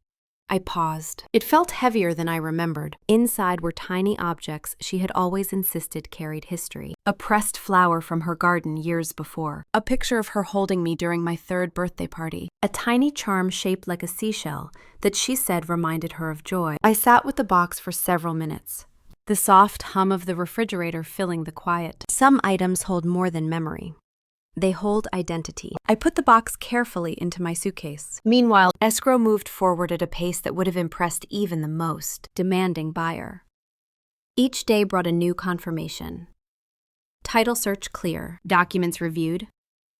I paused. It felt heavier than I remembered. Inside were tiny objects she had always insisted carried history. A pressed flower from her garden years before. A picture of her holding me during my 3rd birthday party. A tiny charm shaped like a seashell that she said reminded her of joy. I sat with the box for several minutes, the soft hum of the refrigerator filling the quiet. Some items hold more than memory. They hold identity. I put the box carefully into my suitcase. Meanwhile, escrow moved forward at a pace that would have impressed even the most demanding buyer. Each day brought a new confirmation. Title search clear. Documents reviewed.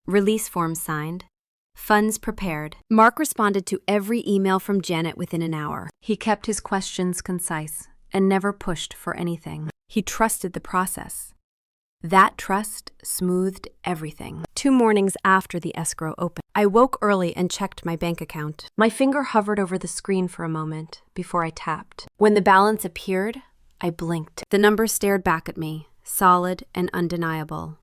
Release form signed. Funds prepared. Mark responded to every email from Janet within an hour. He kept his questions concise and never pushed for anything. He trusted the process. That trust smoothed everything. 2 mornings after the escrow opened, I woke early and checked my bank account. My finger hovered over the screen for a moment before I tapped. When the balance appeared, I blinked. The number stared back at me, solid and undeniable.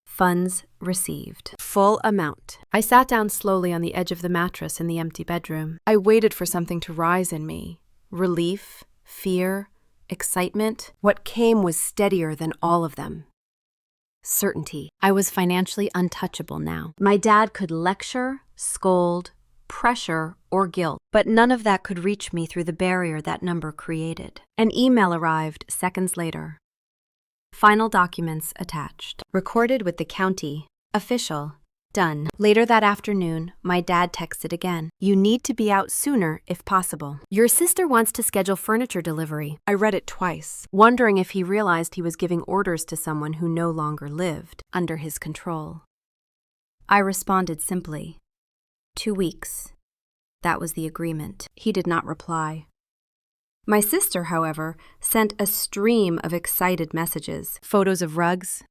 Funds received. Full amount. I sat down slowly on the edge of the mattress in the empty bedroom. I waited for something to rise in me. Relief, fear, excitement. What came was steadier than all of them. Certainty. I was financially untouchable now. My dad could lecture, scold, pressure, or guilt, but none of that could reach me through the barrier that number created. An email arrived seconds later. Final documents attached. Recorded with the county. Official. Done. Later that afternoon, my dad texted again. You need to be out sooner if possible. Your sister wants to schedule furniture delivery. I read it twice, wondering if he realized he was giving orders to someone who no longer lived under his control. I responded simply, 2 weeks. That was the agreement. He did not reply. My sister, however, sent a stream of excited messages. Photos of rugs,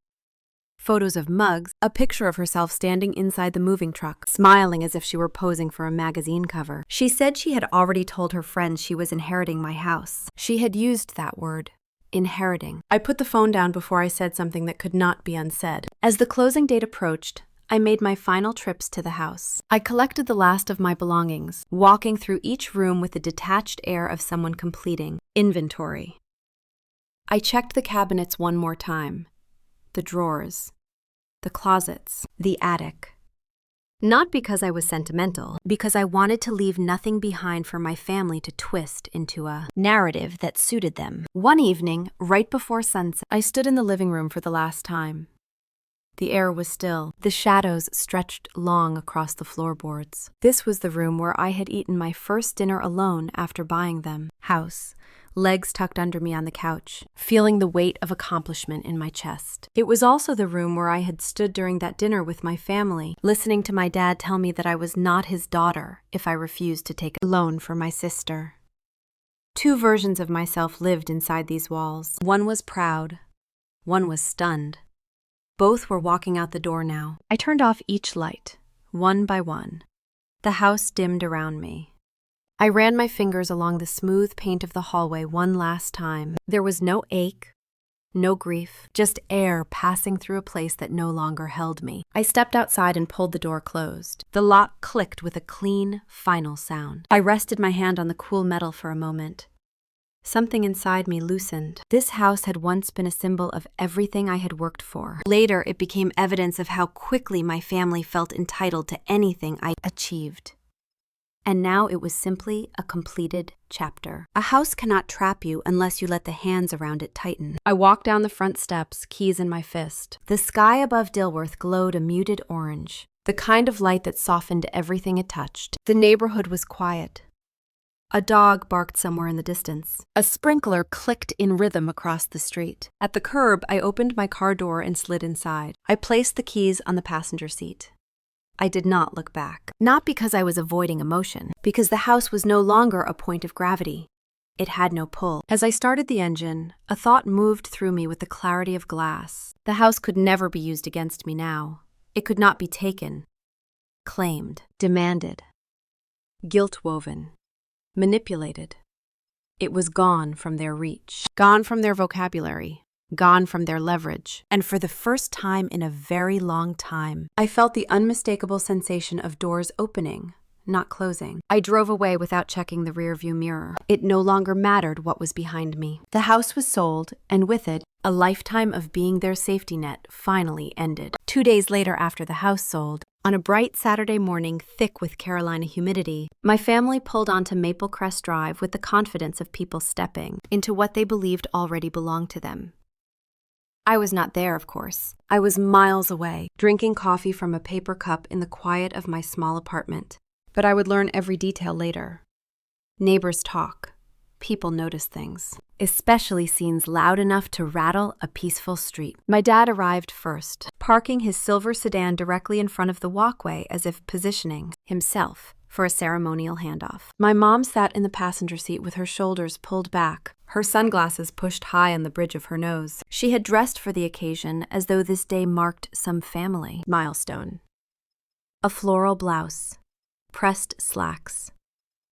photos of mugs, a picture of herself standing inside the moving truck, smiling as if she were posing for a magazine cover. She said she had already told her friends she was inheriting my house. She had used that word, inheriting. I put the phone down before I said something that could not be unsaid. As the closing date approached, I made my final trips to the house. I collected the last of my belongings, walking through each room with the detached air of someone completing inventory. I checked the cabinets one more time, the drawers, the closets, the attic. Not because I was sentimental, because I wanted to leave nothing behind for my family to twist into a narrative that suited them. One evening, right before sunset, I stood in the living room for the last time. The air was still. The shadows stretched long across the floorboards. This was the room where I had eaten my first dinner alone after buying them. House, legs tucked under me on the couch, feeling the weight of accomplishment in my chest. It was also the room where I had stood during that dinner with my family, listening to my dad tell me that I was not his daughter if I refused to take a loan for my sister. 2 versions of myself lived inside these walls. One was proud. One was stunned. Both were walking out the door now. I turned off each light, one by one. The house dimmed around me. I ran my fingers along the smooth paint of the hallway one last time. There was no ache, no grief, just air passing through a place that no longer held me. I stepped outside and pulled the door closed. The lock clicked with a clean, final sound. I rested my hand on the cool metal for a moment. Something inside me loosened. This house had once been a symbol of everything I had worked for. Later, it became evidence of how quickly my family felt entitled to anything I achieved. And now it was simply a completed chapter. A house cannot trap you unless you let the hands around it tighten. I walked down the front steps, keys in my fist. The sky above Dilworth glowed a muted orange, the kind of light that softened everything it touched. The neighborhood was quiet. A dog barked somewhere in the distance. A sprinkler clicked in rhythm across the street. At the curb, I opened my car door and slid inside. I placed the keys on the passenger seat. I did not look back. Not because I was avoiding emotion, because the house was no longer a point of gravity. It had no pull. As I started the engine, a thought moved through me with the clarity of glass. The house could never be used against me now. It could not be taken, claimed, demanded, guilt-woven, manipulated. It was gone from their reach, gone from their vocabulary, gone from their leverage. And for the first time in a very long time, I felt the unmistakable sensation of doors opening, not closing. I drove away without checking the rearview mirror. It no longer mattered what was behind me. The house was sold, and with it, a lifetime of being their safety net finally ended. 2 days later after the house sold, on a bright Saturday morning thick with Carolina humidity, my family pulled onto Maple Crest Drive with the confidence of people stepping into what they believed already belonged to them. I was not there, of course. I was miles away, drinking coffee from a paper cup in the quiet of my small apartment. But I would learn every detail later. Neighbors talk. People notice things, especially scenes loud enough to rattle a peaceful street. My dad arrived first, parking his silver sedan directly in front of the walkway as if positioning himself for a ceremonial handoff. My mom sat in the passenger seat with her shoulders pulled back, her sunglasses pushed high on the bridge of her nose. She had dressed for the occasion as though this day marked some family milestone. A floral blouse, pressed slacks.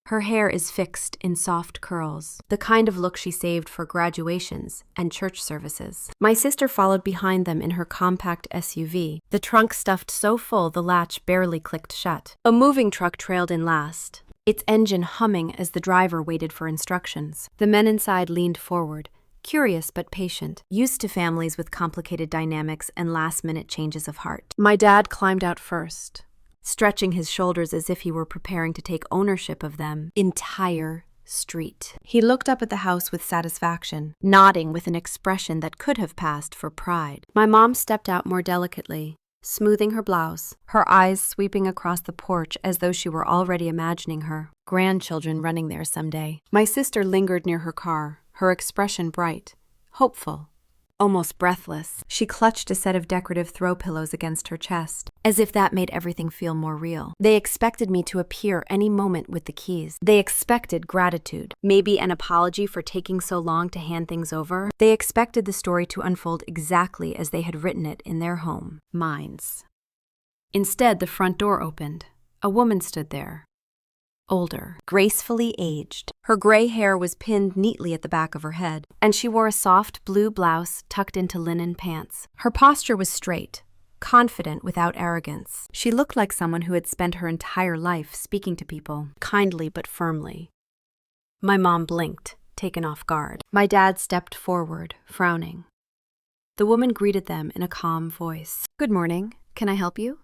Her hair is fixed in soft curls, the kind of look she saved for graduations and church services. My sister followed behind them in her compact SUV, the trunk stuffed so full the latch barely clicked shut. A moving truck trailed in last, its engine humming as the driver waited for instructions. The men inside leaned forward, curious but patient, used to families with complicated dynamics and last-minute changes of heart. My dad climbed out first, stretching his shoulders as if he were preparing to take ownership of them. Entire street. He looked up at the house with satisfaction, nodding with an expression that could have passed for pride. My mom stepped out more delicately, smoothing her blouse, her eyes sweeping across the porch as though she were already imagining her grandchildren running there someday. My sister lingered near her car, her expression bright, hopeful, almost breathless. She clutched a set of decorative throw pillows against her chest, as if that made everything feel more real. They expected me to appear any moment with the keys. They expected gratitude, maybe an apology for taking so long to hand things over. They expected the story to unfold exactly as they had written it in their home minds. Instead, the front door opened. A woman stood there. Older, gracefully aged. Her gray hair was pinned neatly at the back of her head, and she wore a soft blue blouse tucked into linen pants. Her posture was straight, confident without arrogance. She looked like someone who had spent her entire life speaking to people, kindly but firmly. My mom blinked, taken off guard. My dad stepped forward, frowning. The woman greeted them in a calm voice. "Good morning. Can I help you?"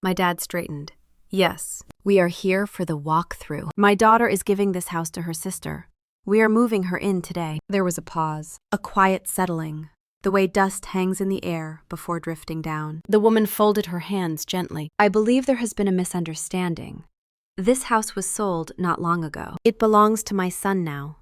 My dad straightened. "Yes, we are here for the walkthrough. My daughter is giving this house to her sister. We are moving her in today." There was a pause, a quiet settling, the way dust hangs in the air before drifting down. The woman folded her hands gently. "I believe there has been a misunderstanding. This house was sold not long ago. It belongs to my son now."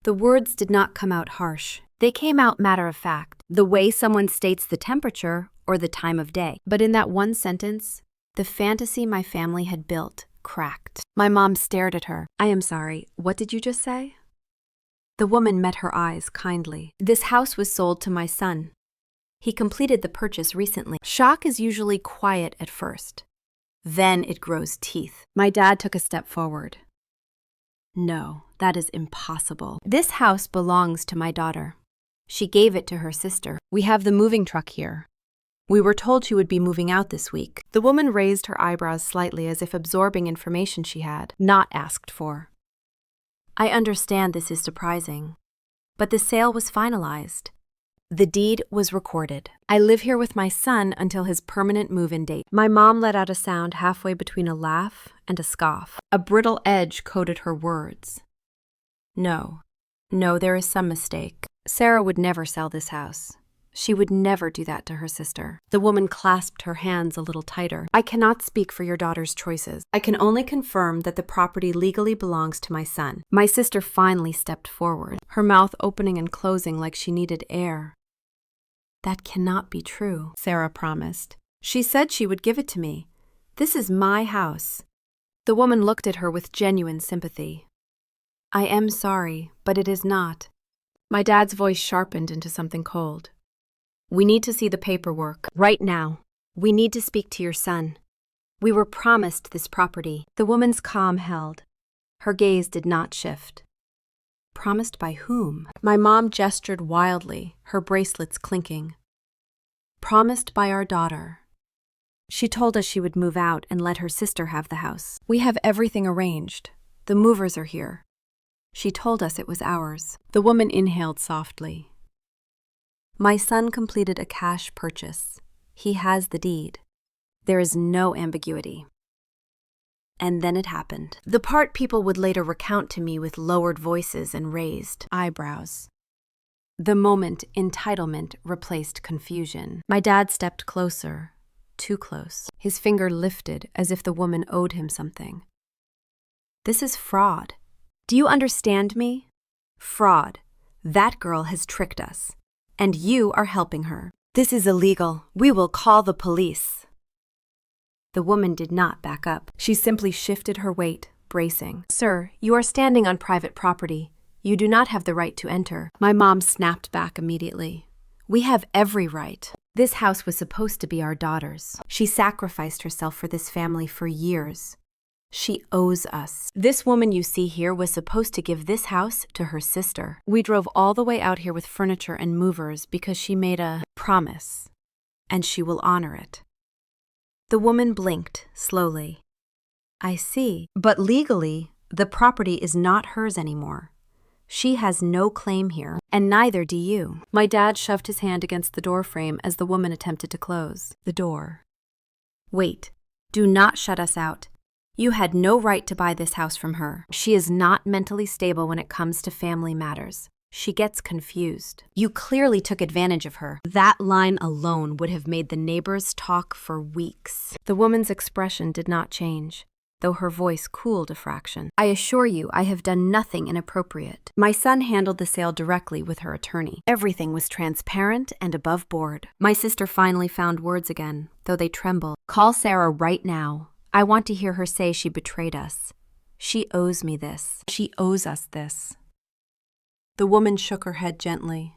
The words did not come out harsh. They came out matter of fact, the way someone states the temperature or the time of day. But in that one sentence, the fantasy my family had built cracked. My mom stared at her. "I am sorry, what did you just say?" The woman met her eyes kindly. "This house was sold to my son. He completed the purchase recently." Shock is usually quiet at first. Then it grows teeth. My dad took a step forward. "No, that is impossible. This house belongs to my daughter. She gave it to her sister. We have the moving truck here. We were told she would be moving out this week." The woman raised her eyebrows slightly as if absorbing information she had not asked for. "I understand this is surprising, but the sale was finalized. The deed was recorded. I live here with my son until his permanent move-in date." My mom let out a sound halfway between a laugh and a scoff. A brittle edge coated her words. No, there is some mistake. Sarah would never sell this house. She would never do that to her sister. The woman clasped her hands a little tighter. "I cannot speak for your daughter's choices. I can only confirm that the property legally belongs to my son." My sister finally stepped forward, her mouth opening and closing like she needed air. "That cannot be true," Sarah promised. She said she would give it to me. This is my house. The woman looked at her with genuine sympathy. I am sorry, but it is not. My dad's voice sharpened into something cold. We need to see the paperwork. Right now. We need to speak to your son. We were promised this property. The woman's calm held. Her gaze did not shift. Promised by whom? My mom gestured wildly, her bracelets clinking. Promised by our daughter. She told us she would move out and let her sister have the house. We have everything arranged. The movers are here. She told us it was ours. The woman inhaled softly. My son completed a cash purchase. He has the deed. There is no ambiguity. And then it happened. The part people would later recount to me with lowered voices and raised eyebrows. The moment entitlement replaced confusion. My dad stepped closer, too close. His finger lifted as if the woman owed him something. This is fraud. Do you understand me? Fraud. That girl has tricked us. And you are helping her. This is illegal. We will call the police. The woman did not back up. She simply shifted her weight, bracing. Sir, you are standing on private property. You do not have the right to enter. My mom snapped back immediately. We have every right. This house was supposed to be our daughter's. She sacrificed herself for this family for years. She owes us. This woman you see here was supposed to give this house to her sister. We drove all the way out here with furniture and movers because she made a promise, and she will honor it. The woman blinked slowly. I see. But legally, the property is not hers anymore. She has no claim here, and neither do you. My dad shoved his hand against the door frame as the woman attempted to close the door. Wait. Do not shut us out. You had no right to buy this house from her. She is not mentally stable when it comes to family matters. She gets confused. You clearly took advantage of her. That line alone would have made the neighbors talk for weeks. The woman's expression did not change, though her voice cooled a fraction. I assure you, I have done nothing inappropriate. My son handled the sale directly with her attorney. Everything was transparent and above board. My sister finally found words again, though they trembled. Call Sarah right now. I want to hear her say she betrayed us. She owes me this. She owes us this. The woman shook her head gently.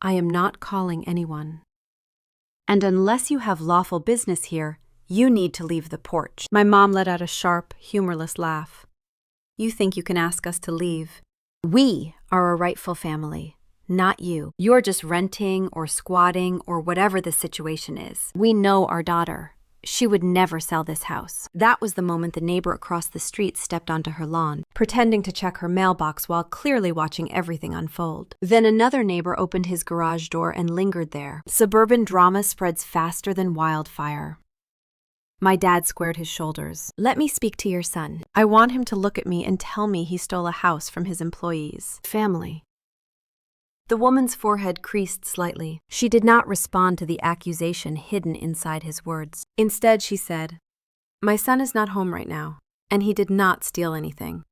I am not calling anyone. And unless you have lawful business here, you need to leave the porch. My mom let out a sharp, humorless laugh. You think you can ask us to leave? We are a rightful family, not you. You're just renting or squatting or whatever the situation is. We know our daughter. She would never sell this house. That was the moment the neighbor across the street stepped onto her lawn, pretending to check her mailbox while clearly watching everything unfold. Then another neighbor opened his garage door and lingered there. Suburban drama spreads faster than wildfire. My dad squared his shoulders. Let me speak to your son. I want him to look at me and tell me he stole a house from his employees' family. The woman's forehead creased slightly. She did not respond to the accusation hidden inside his words. Instead, she said, My son is not home right now, and he did not steal anything.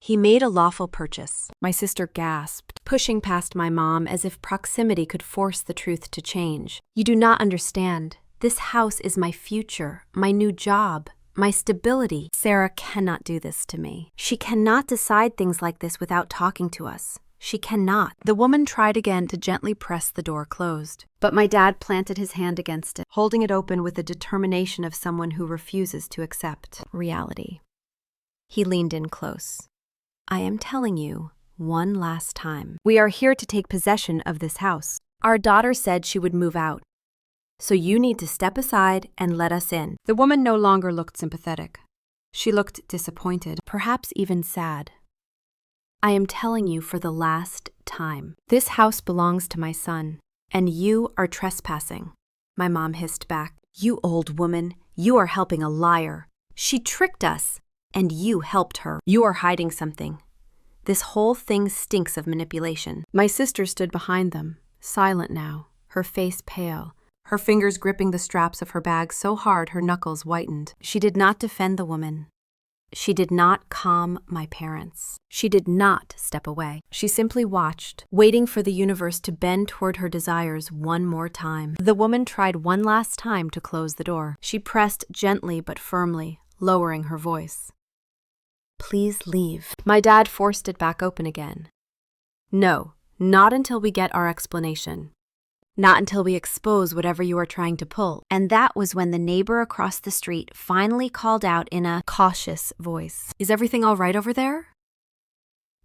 He made a lawful purchase. My sister gasped, pushing past my mom as if proximity could force the truth to change. You do not understand. This house is my future, my new job, my stability. Sarah cannot do this to me. She cannot decide things like this without talking to us. She cannot. The woman tried again to gently press the door closed, but my dad planted his hand against it, holding it open with the determination of someone who refuses to accept reality. He leaned in close. I am telling you, one last time. We are here to take possession of this house. Our daughter said she would move out, so you need to step aside and let us in. The woman no longer looked sympathetic. She looked disappointed, perhaps even sad. I am telling you for the last time. This house belongs to my son, and you are trespassing. My mom hissed back. You old woman, you are helping a liar. She tricked us, and you helped her. You are hiding something. This whole thing stinks of manipulation. My sister stood behind them, silent now, her face pale, her fingers gripping the straps of her bag so hard her knuckles whitened. She did not defend the woman. She did not calm my parents. She did not step away. She simply watched, waiting for the universe to bend toward her desires one more time. The woman tried one last time to close the door. She pressed gently but firmly, lowering her voice. "Please leave." My dad forced it back open again. "No, not until we get our explanation. Not until we expose whatever you are trying to pull." And that was when the neighbor across the street finally called out in a cautious voice, "Is everything all right over there?"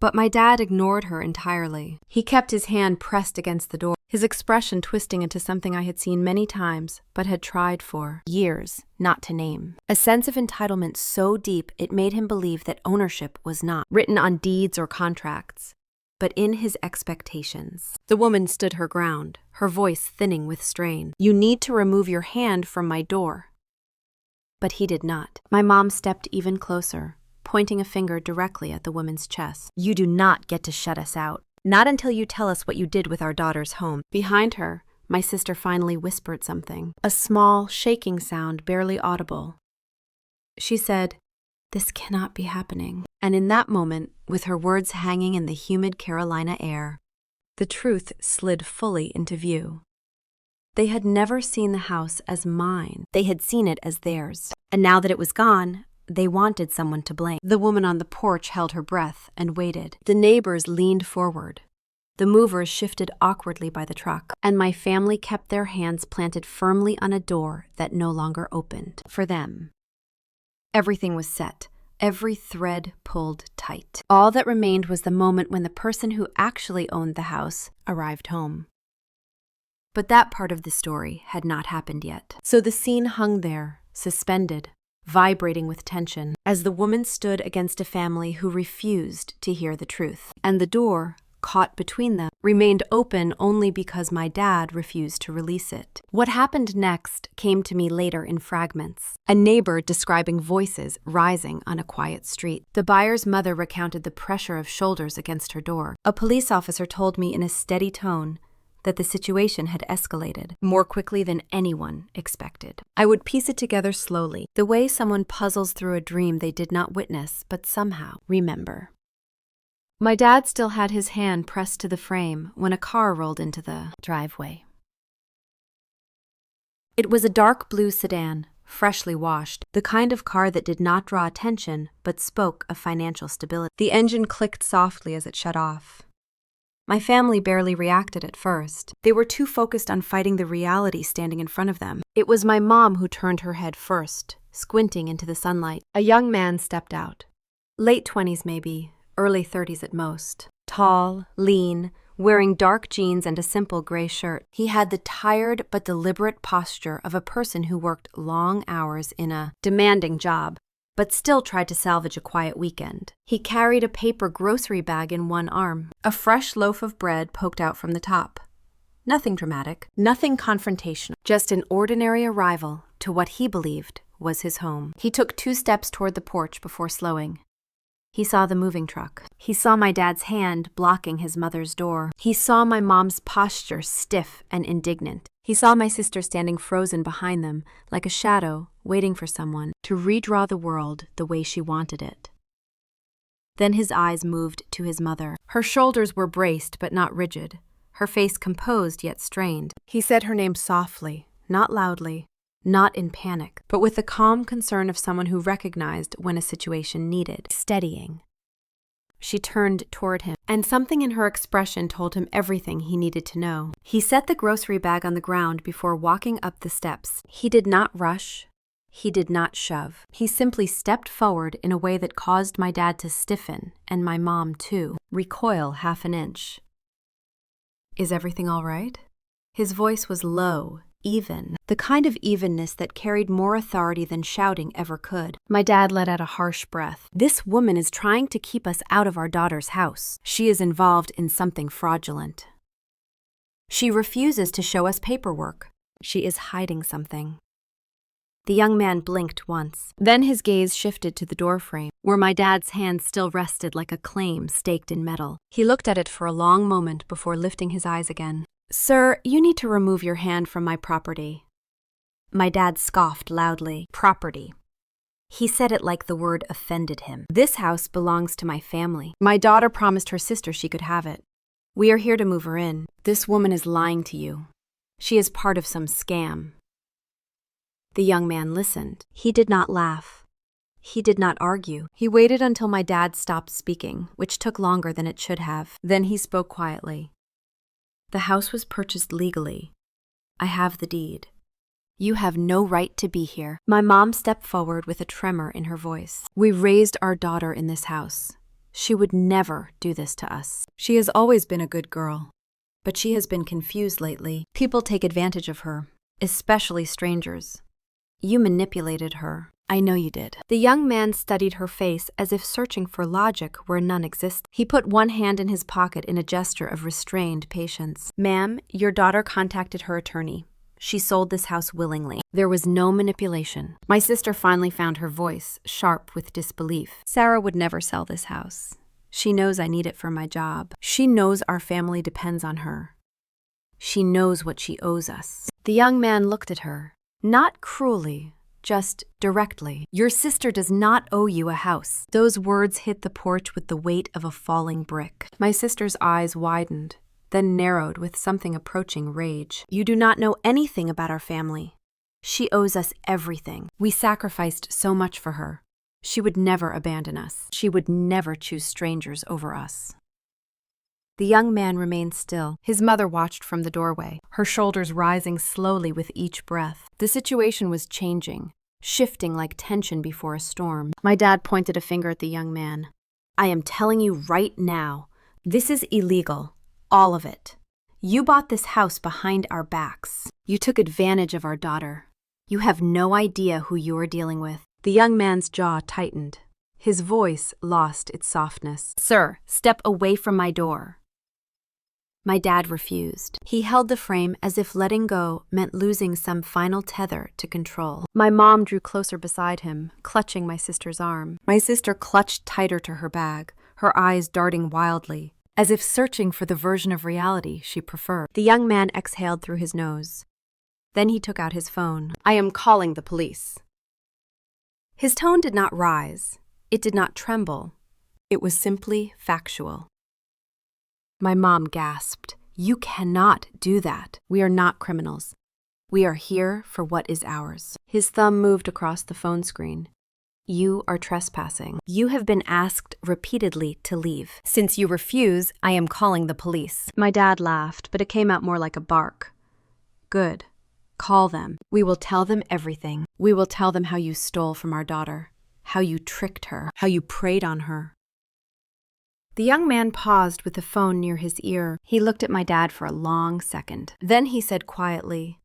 But my dad ignored her entirely. He kept his hand pressed against the door, his expression twisting into something I had seen many times, but had tried for years not to name. A sense of entitlement so deep it made him believe that ownership was not written on deeds or contracts, but in his expectations. The woman stood her ground, her voice thinning with strain. "You need to remove your hand from my door." But he did not. My mom stepped even closer, pointing a finger directly at the woman's chest. "You do not get to shut us out. Not until you tell us what you did with our daughter's home." Behind her, my sister finally whispered something, a small, shaking sound barely audible. She said, "This cannot be happening." And in that moment, with her words hanging in the humid Carolina air, the truth slid fully into view. They had never seen the house as mine. They had seen it as theirs. And now that it was gone, they wanted someone to blame. The woman on the porch held her breath and waited. The neighbors leaned forward. The movers shifted awkwardly by the truck, and my family kept their hands planted firmly on a door that no longer opened for them. Everything was set. Every thread pulled tight. All that remained was the moment when the person who actually owned the house arrived home. But that part of the story had not happened yet. So the scene hung there, suspended, vibrating with tension, as the woman stood against a family who refused to hear the truth. And the door, caught between them, remained open only because my dad refused to release it. What happened next came to me later in fragments. A neighbor describing voices rising on a quiet street. The buyer's mother recounted the pressure of shoulders against her door. A police officer told me in a steady tone that the situation had escalated more quickly than anyone expected. I would piece it together slowly, the way someone puzzles through a dream they did not witness but somehow remember. My dad still had his hand pressed to the frame when a car rolled into the driveway. It was a dark blue sedan, freshly washed, the kind of car that did not draw attention but spoke of financial stability. The engine clicked softly as it shut off. My family barely reacted at first. They were too focused on fighting the reality standing in front of them. It was my mom who turned her head first, squinting into the sunlight. A young man stepped out. Late 20s maybe, early 30s at most. Tall, lean, wearing dark jeans and a simple gray shirt. He had the tired but deliberate posture of a person who worked long hours in a demanding job, but still tried to salvage a quiet weekend. He carried a paper grocery bag in one arm. A fresh loaf of bread poked out from the top. Nothing dramatic, nothing confrontational, just an ordinary arrival to what he believed was his home. He took 2 steps toward the porch before slowing. He saw the moving truck. He saw my dad's hand blocking his mother's door. He saw my mom's posture stiff and indignant. He saw my sister standing frozen behind them, like a shadow, waiting for someone to redraw the world the way she wanted it. Then his eyes moved to his mother. Her shoulders were braced but not rigid, her face composed yet strained. He said her name softly, not loudly, not in panic, but with the calm concern of someone who recognized when a situation needed steadying. She turned toward him, and something in her expression told him everything he needed to know. He set the grocery bag on the ground before walking up the steps. He did not rush. He did not shove. He simply stepped forward in a way that caused my dad to stiffen, and my mom too, recoil half an inch. "Is everything all right?" His voice was low, even, the kind of evenness that carried more authority than shouting ever could. My dad let out a harsh breath. "This woman is trying to keep us out of our daughter's house. She is involved in something fraudulent. She refuses to show us paperwork. She is hiding something." The young man blinked once. Then his gaze shifted to the doorframe, where my dad's hand still rested like a claim staked in metal. He looked at it for a long moment before lifting his eyes again. "Sir, you need to remove your hand from my property." My dad scoffed loudly. "Property." He said it like the word offended him. This house belongs to my family. My daughter promised her sister she could have it. We are here to move her in. This woman is lying to you. She is part of some scam. The young man listened. He did not laugh. He did not argue. He waited until my dad stopped speaking, which took longer than it should have. Then he spoke quietly. The house was purchased legally. I have the deed. You have no right to be here. My mom stepped forward with a tremor in her voice. We raised our daughter in this house. She would never do this to us. She has always been a good girl, but she has been confused lately. People take advantage of her, especially strangers. You manipulated her. I know you did. The young man studied her face as if searching for logic where none existed. He put one hand in his pocket in a gesture of restrained patience. Ma'am, your daughter contacted her attorney. She sold this house willingly. There was no manipulation. My sister finally found her voice, sharp with disbelief. Sarah would never sell this house. She knows I need it for my job. She knows our family depends on her. She knows what she owes us. The young man looked at her, not cruelly, just directly. Your sister does not owe you a house. Those words hit the porch with the weight of a falling brick. My sister's eyes widened, then narrowed with something approaching rage. You do not know anything about our family. She owes us everything. We sacrificed so much for her. She would never abandon us. She would never choose strangers over us. The young man remained still. His mother watched from the doorway, her shoulders rising slowly with each breath. The situation was changing, shifting like tension before a storm. My dad pointed a finger at the young man. I am telling you right now, this is illegal. All of it. You bought this house behind our backs. You took advantage of our daughter. You have no idea who you are dealing with. The young man's jaw tightened. His voice lost its softness. Sir, step away from my door. My dad refused. He held the frame as if letting go meant losing some final tether to control. My mom drew closer beside him, clutching my sister's arm. My sister clutched tighter to her bag, her eyes darting wildly, as if searching for the version of reality she preferred. The young man exhaled through his nose. Then he took out his phone. I am calling the police. His tone did not rise. It did not tremble. It was simply factual. My mom gasped. You cannot do that. We are not criminals. We are here for what is ours. His thumb moved across the phone screen. You are trespassing. You have been asked repeatedly to leave. Since you refuse, I am calling the police. My dad laughed, but it came out more like a bark. Good. Call them. We will tell them everything. We will tell them how you stole from our daughter, how you tricked her, how you preyed on her. The young man paused with the phone near his ear. He looked at my dad for a long second. Then he said quietly,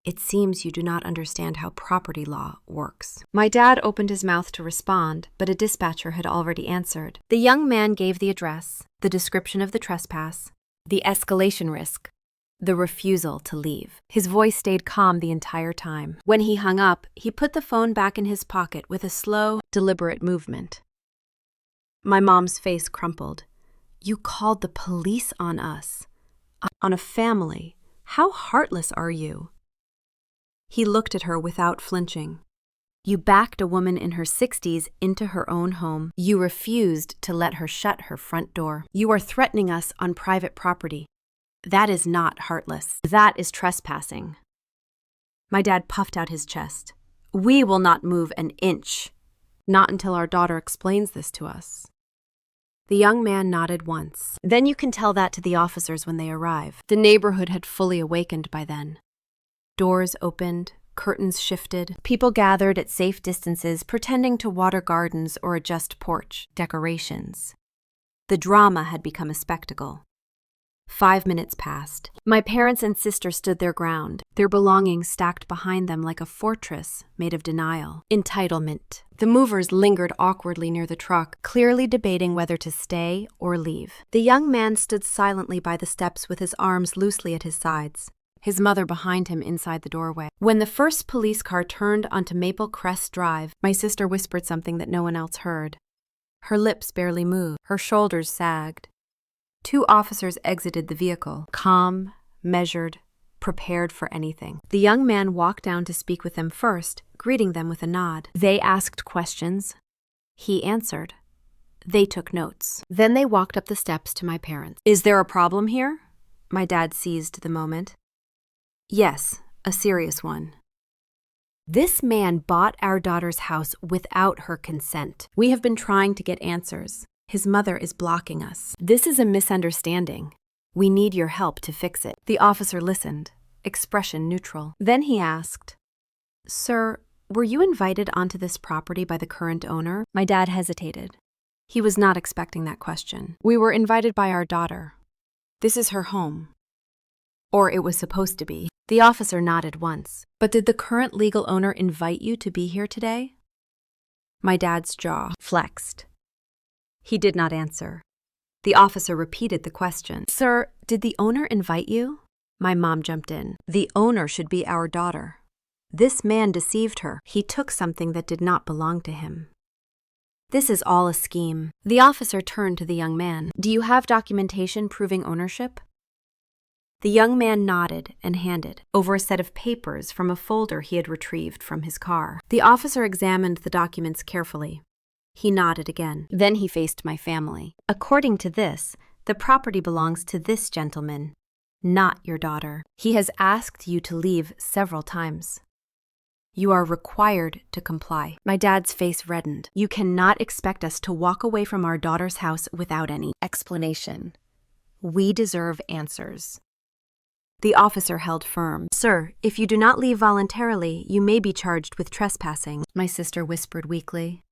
It seems you do not understand how property law works. My dad opened his mouth to respond, but a dispatcher had already answered. The young man gave the address, the description of the trespass, the escalation risk, the refusal to leave. His voice stayed calm the entire time. When he hung up, he put the phone back in his pocket with a slow, deliberate movement. My mom's face crumpled. You called the police on us, on a family. How heartless are you? He looked at her without flinching. You backed a woman in her 60s into her own home. You refused to let her shut her front door. You are threatening us on private property. That is not heartless. That is trespassing. My dad puffed out his chest. We will not move an inch. Not until our daughter explains this to us. The young man nodded once. Then you can tell that to the officers when they arrive. The neighborhood had fully awakened by then. Doors opened, curtains shifted. People gathered at safe distances, pretending to water gardens or adjust porch decorations. The drama had become a spectacle. 5 minutes passed. My parents and sister stood their ground, their belongings stacked behind them like a fortress made of denial. Entitlement. The movers lingered awkwardly near the truck, clearly debating whether to stay or leave. The young man stood silently by the steps with his arms loosely at his sides, his mother behind him inside the doorway. When the first police car turned onto Maple Crest Drive, my sister whispered something that no one else heard. Her lips barely moved, her shoulders sagged. 2 officers exited the vehicle, calm, measured, prepared for anything. The young man walked down to speak with them first, greeting them with a nod. They asked questions. He answered. They took notes. Then they walked up the steps to my parents. "Is there a problem here?" My dad seized the moment. "Yes, a serious one. This man bought our daughter's house without her consent. We have been trying to get answers. His mother is blocking us. This is a misunderstanding. We need your help to fix it." The officer listened, expression neutral. Then he asked, "Sir, were you invited onto this property by the current owner?" My dad hesitated. He was not expecting that question. "We were invited by our daughter. This is her home. Or it was supposed to be." The officer nodded once. "But did the current legal owner invite you to be here today?" My dad's jaw flexed. He did not answer. The officer repeated the question. "Sir, did the owner invite you?" My mom jumped in. "The owner should be our daughter. This man deceived her. He took something that did not belong to him. This is all a scheme." The officer turned to the young man. "Do you have documentation proving ownership?" The young man nodded and handed over a set of papers from a folder he had retrieved from his car. The officer examined the documents carefully. He nodded again. Then he faced my family. "According to this, the property belongs to this gentleman, not your daughter. He has asked you to leave several times. You are required to comply." My dad's face reddened. "You cannot expect us to walk away from our daughter's house without any explanation. We deserve answers." The officer held firm. "Sir, if you do not leave voluntarily, you may be charged with trespassing," my sister whispered weakly.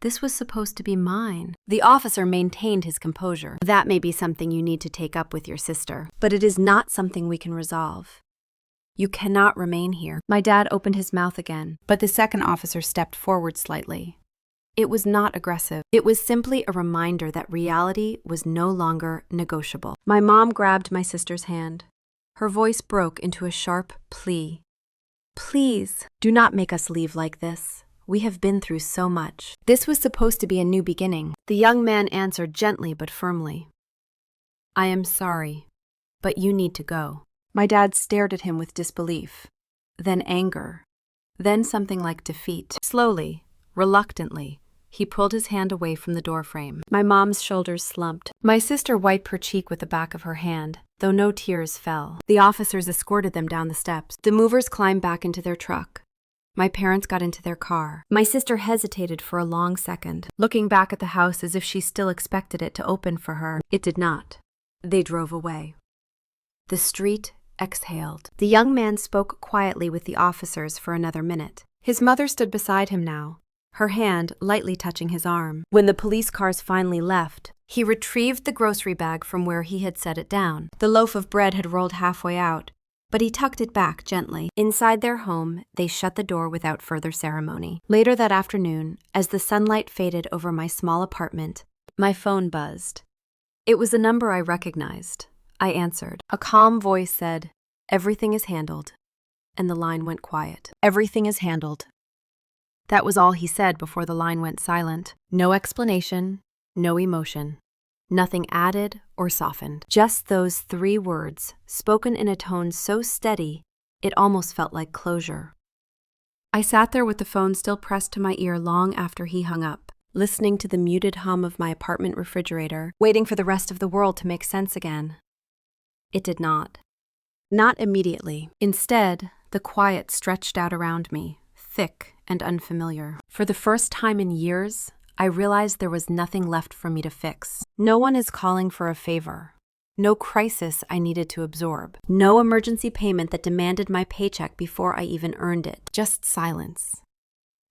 "This was supposed to be mine." The officer maintained his composure. "That may be something you need to take up with your sister, but it is not something we can resolve. You cannot remain here." My dad opened his mouth again, but the second officer stepped forward slightly. It was not aggressive. It was simply a reminder that reality was no longer negotiable. My mom grabbed my sister's hand. Her voice broke into a sharp plea. "Please, do not make us leave like this. We have been through so much." This was supposed to be a new beginning. The young man answered gently but firmly. "I am sorry, but you need to go." My dad stared at him with disbelief, then anger, then something like defeat. Slowly, reluctantly, he pulled his hand away from the doorframe. My mom's shoulders slumped. My sister wiped her cheek with the back of her hand, though no tears fell. The officers escorted them down the steps. The movers climbed back into their truck. My parents got into their car. My sister hesitated for a long second, looking back at the house as if she still expected it to open for her. It did not. They drove away. The street exhaled. The young man spoke quietly with the officers for another minute. His mother stood beside him now, her hand lightly touching his arm. When the police cars finally left, he retrieved the grocery bag from where he had set it down. The loaf of bread had rolled halfway out, but he tucked it back gently. Inside their home, they shut the door without further ceremony. Later that afternoon, as the sunlight faded over my small apartment, my phone buzzed. It was a number I recognized. I answered. A calm voice said, "Everything is handled," and the line went quiet. "Everything is handled." That was all he said before the line went silent. No explanation, no emotion. Nothing added or softened. Just those 3 words, spoken in a tone so steady, it almost felt like closure. I sat there with the phone still pressed to my ear long after he hung up, listening to the muted hum of my apartment refrigerator, waiting for the rest of the world to make sense again. It did not. Not immediately. Instead, the quiet stretched out around me, thick and unfamiliar. For the first time in years, I realized there was nothing left for me to fix. No one is calling for a favor. No crisis I needed to absorb. No emergency payment that demanded my paycheck before I even earned it. Just silence.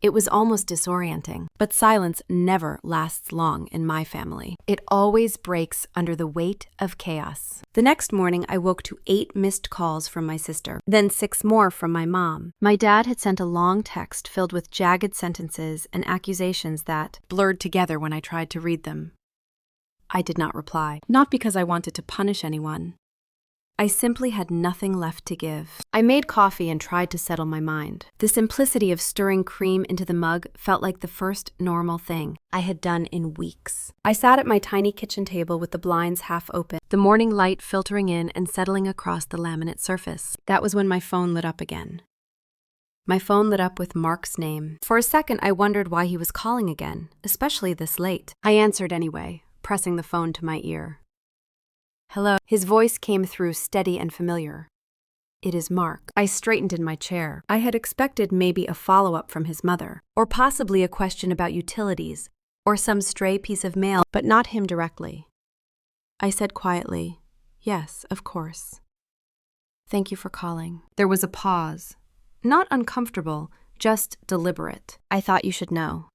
It was almost disorienting, but silence never lasts long in my family. It always breaks under the weight of chaos. The next morning, I woke to 8 missed calls from my sister, then 6 more from my mom. My dad had sent a long text filled with jagged sentences and accusations that blurred together when I tried to read them. I did not reply, not because I wanted to punish anyone, I simply had nothing left to give. I made coffee and tried to settle my mind. The simplicity of stirring cream into the mug felt like the first normal thing I had done in weeks. I sat at my tiny kitchen table with the blinds half open, the morning light filtering in and settling across the laminate surface. That was when my phone lit up again. My phone lit up with Mark's name. For a second, I wondered why he was calling again, especially this late. I answered anyway, pressing the phone to my ear. Hello. His voice came through steady and familiar. It is Mark. I straightened in my chair. I had expected maybe a follow-up from his mother, or possibly a question about utilities, or some stray piece of mail, but not him directly. I said quietly, "Yes, of course. Thank you for calling." There was a pause. Not uncomfortable, just deliberate. I thought you should know.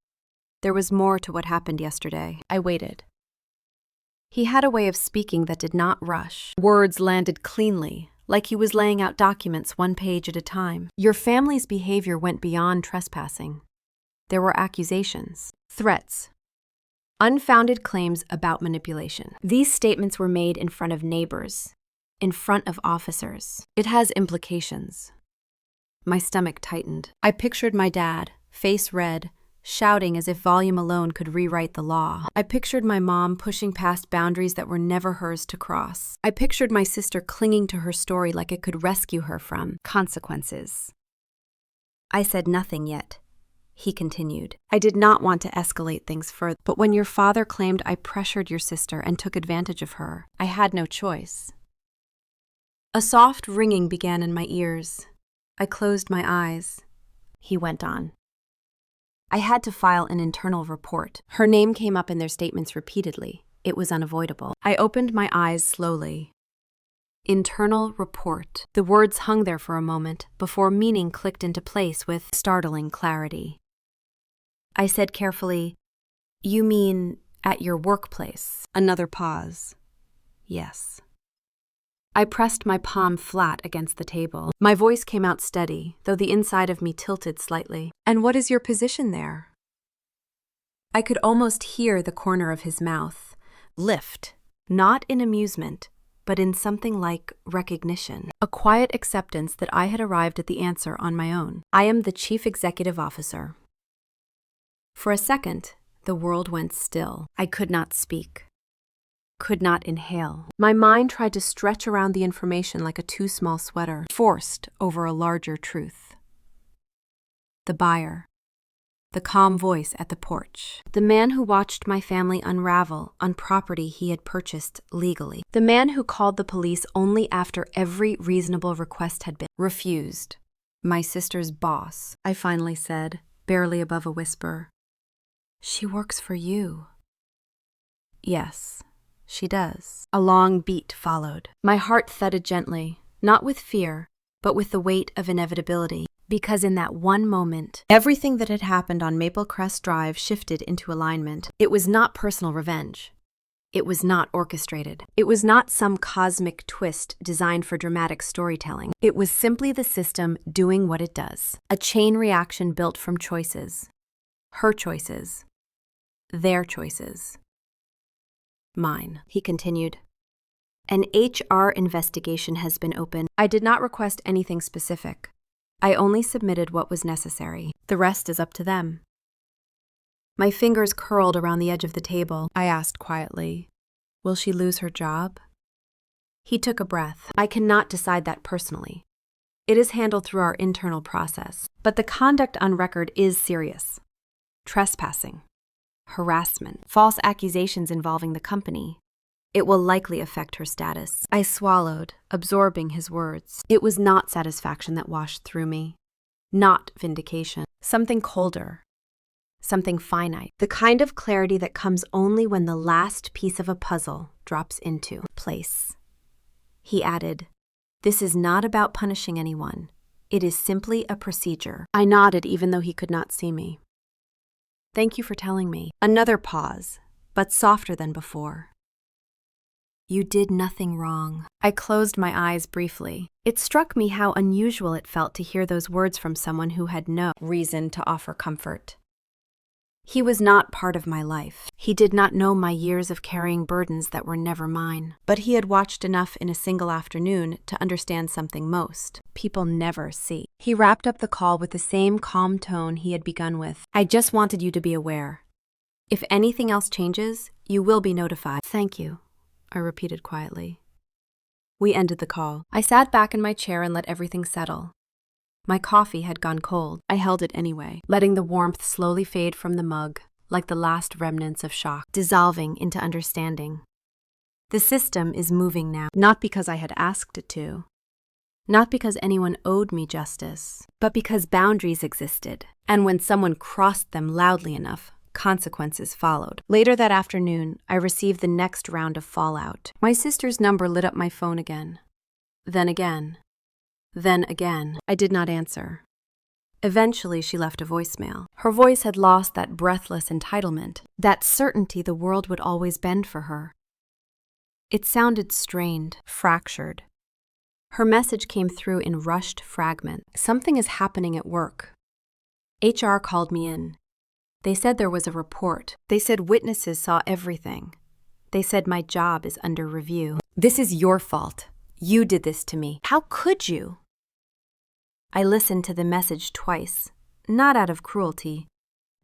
There was more to what happened yesterday. I waited. He had a way of speaking that did not rush. Words landed cleanly, like he was laying out documents one page at a time. Your family's behavior went beyond trespassing. There were accusations, threats, unfounded claims about manipulation. These statements were made in front of neighbors, in front of officers. It has implications. My stomach tightened. I pictured my dad, face red, shouting as if volume alone could rewrite the law. I pictured my mom pushing past boundaries that were never hers to cross. I pictured my sister clinging to her story like it could rescue her from consequences. I said nothing yet. He continued. I did not want to escalate things further, but when your father claimed I pressured your sister and took advantage of her, I had no choice. A soft ringing began in my ears. I closed my eyes. He went on. I had to file an internal report. Her name came up in their statements repeatedly. It was unavoidable. I opened my eyes slowly. Internal report. The words hung there for a moment before meaning clicked into place with startling clarity. I said carefully, "You mean at your workplace?" Another pause. Yes. I pressed my palm flat against the table. My voice came out steady, though the inside of me tilted slightly. "And what is your position there?" I could almost hear the corner of his mouth lift, not in amusement, but in something like recognition, a quiet acceptance that I had arrived at the answer on my own. I am the Chief Executive Officer. For a second, the world went still. I could not speak. Could not inhale. My mind tried to stretch around the information like a too small sweater, forced over a larger truth. The buyer. The calm voice at the porch. The man who watched my family unravel on property he had purchased legally. The man who called the police only after every reasonable request had been refused. My sister's boss, I finally said, barely above a whisper. She works for you. Yes. She does. A long beat followed. My heart thudded gently, not with fear, but with the weight of inevitability. Because in that one moment, everything that had happened on Maple Crest Drive shifted into alignment. It was not personal revenge. It was not orchestrated. It was not some cosmic twist designed for dramatic storytelling. It was simply the system doing what it does. A chain reaction built from choices. Her choices. Their choices. Mine, he continued. An HR investigation has been opened. I did not request anything specific. I only submitted what was necessary. The rest is up to them. My fingers curled around the edge of the table. I asked quietly, "Will she lose her job?" He took a breath. I cannot decide that personally. It is handled through our internal process. But the conduct on record is serious. Trespassing. Harassment, false accusations involving the company. It will likely affect her status. I swallowed, absorbing his words. It was not satisfaction that washed through me. Not vindication. Something colder. Something finite. The kind of clarity that comes only when the last piece of a puzzle drops into place. He added, "This is not about punishing anyone. It is simply a procedure." I nodded even though he could not see me. "Thank you for telling me." Another pause, but softer than before. "You did nothing wrong." I closed my eyes briefly. It struck me how unusual it felt to hear those words from someone who had no reason to offer comfort. He was not part of my life. He did not know my years of carrying burdens that were never mine. But he had watched enough in a single afternoon to understand something most people never see. He wrapped up the call with the same calm tone he had begun with. I just wanted you to be aware. If anything else changes, you will be notified. Thank you, I repeated quietly. We ended the call. I sat back in my chair and let everything settle. My coffee had gone cold. I held it anyway, letting the warmth slowly fade from the mug, like the last remnants of shock, dissolving into understanding. The system is moving now, not because I had asked it to, not because anyone owed me justice, but because boundaries existed, and when someone crossed them loudly enough, consequences followed. Later that afternoon, I received the next round of fallout. My sister's number lit up my phone again. Then again. Then again. I did not answer. Eventually, she left a voicemail. Her voice had lost that breathless entitlement, that certainty the world would always bend for her. It sounded strained, fractured. Her message came through in rushed fragments. Something is happening at work. HR called me in. They said there was a report. They said witnesses saw everything. They said my job is under review. This is your fault. You did this to me. How could you? I listened to the message twice, not out of cruelty,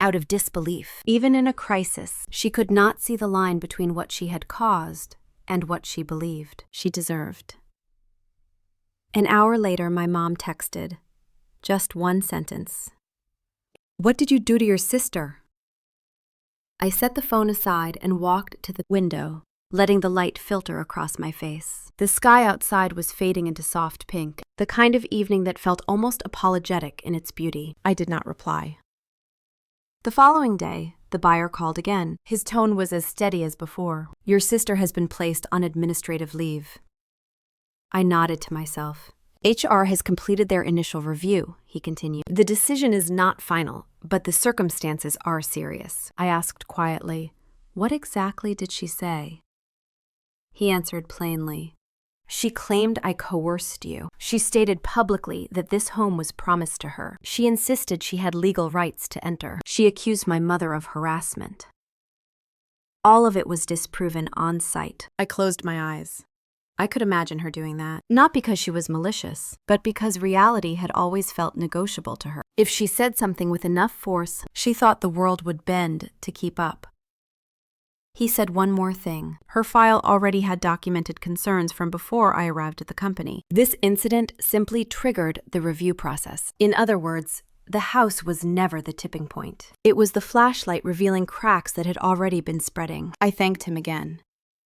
out of disbelief. Even in a crisis, she could not see the line between what she had caused and what she believed she deserved. An hour later, my mom texted. Just one sentence. What did you do to your sister? I set the phone aside and walked to the window, letting the light filter across my face. The sky outside was fading into soft pink, the kind of evening that felt almost apologetic in its beauty. I did not reply. The following day, the buyer called again. His tone was as steady as before. Your sister has been placed on administrative leave. I nodded to myself. HR has completed their initial review, he continued. The decision is not final, but the circumstances are serious. I asked quietly, what exactly did she say? He answered plainly. She claimed I coerced you. She stated publicly that this home was promised to her. She insisted she had legal rights to enter. She accused my mother of harassment. All of it was disproven on site. I closed my eyes. I could imagine her doing that, not because she was malicious, but because reality had always felt negotiable to her. If she said something with enough force, she thought the world would bend to keep up. He said one more thing. Her file already had documented concerns from before I arrived at the company. This incident simply triggered the review process. In other words, the house was never the tipping point. It was the flashlight revealing cracks that had already been spreading. I thanked him again.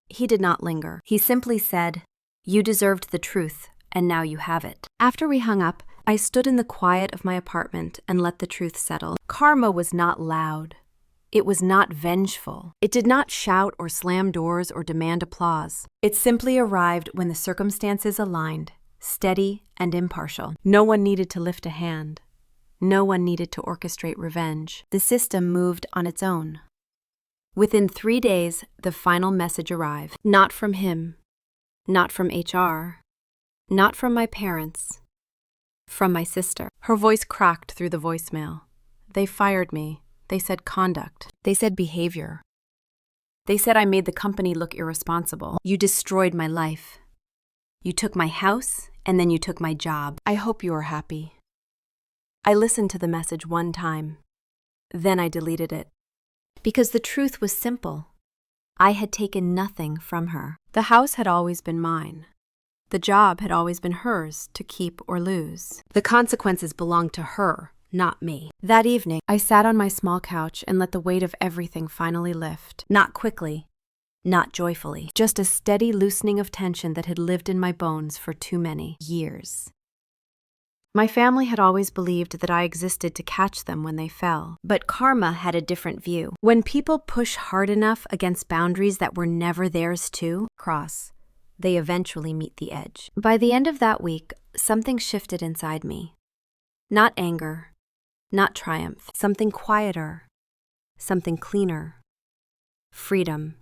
He did not linger. He simply said, "You deserved the truth, and now you have it." After we hung up, I stood in the quiet of my apartment and let the truth settle. Karma was not loud. It was not vengeful. It did not shout or slam doors or demand applause. It simply arrived when the circumstances aligned, steady and impartial. No one needed to lift a hand. No one needed to orchestrate revenge. The system moved on its own. Within 3 days, the final message arrived. Not from him, not from HR, not from my parents, from my sister. Her voice cracked through the voicemail. They fired me. They said conduct. They said behavior. They said I made the company look irresponsible. You destroyed my life. You took my house, and then you took my job. I hope you are happy. I listened to the message one time. Then I deleted it. Because the truth was simple. I had taken nothing from her. The house had always been mine. The job had always been hers to keep or lose. The consequences belonged to her, not me. That evening, I sat on my small couch and let the weight of everything finally lift. Not quickly, not joyfully, just a steady loosening of tension that had lived in my bones for too many years. My family had always believed that I existed to catch them when they fell, but karma had a different view. When people push hard enough against boundaries that were never theirs to cross, they eventually meet the edge. By the end of that week, something shifted inside me. Not anger, not triumph, something quieter, something cleaner. Freedom.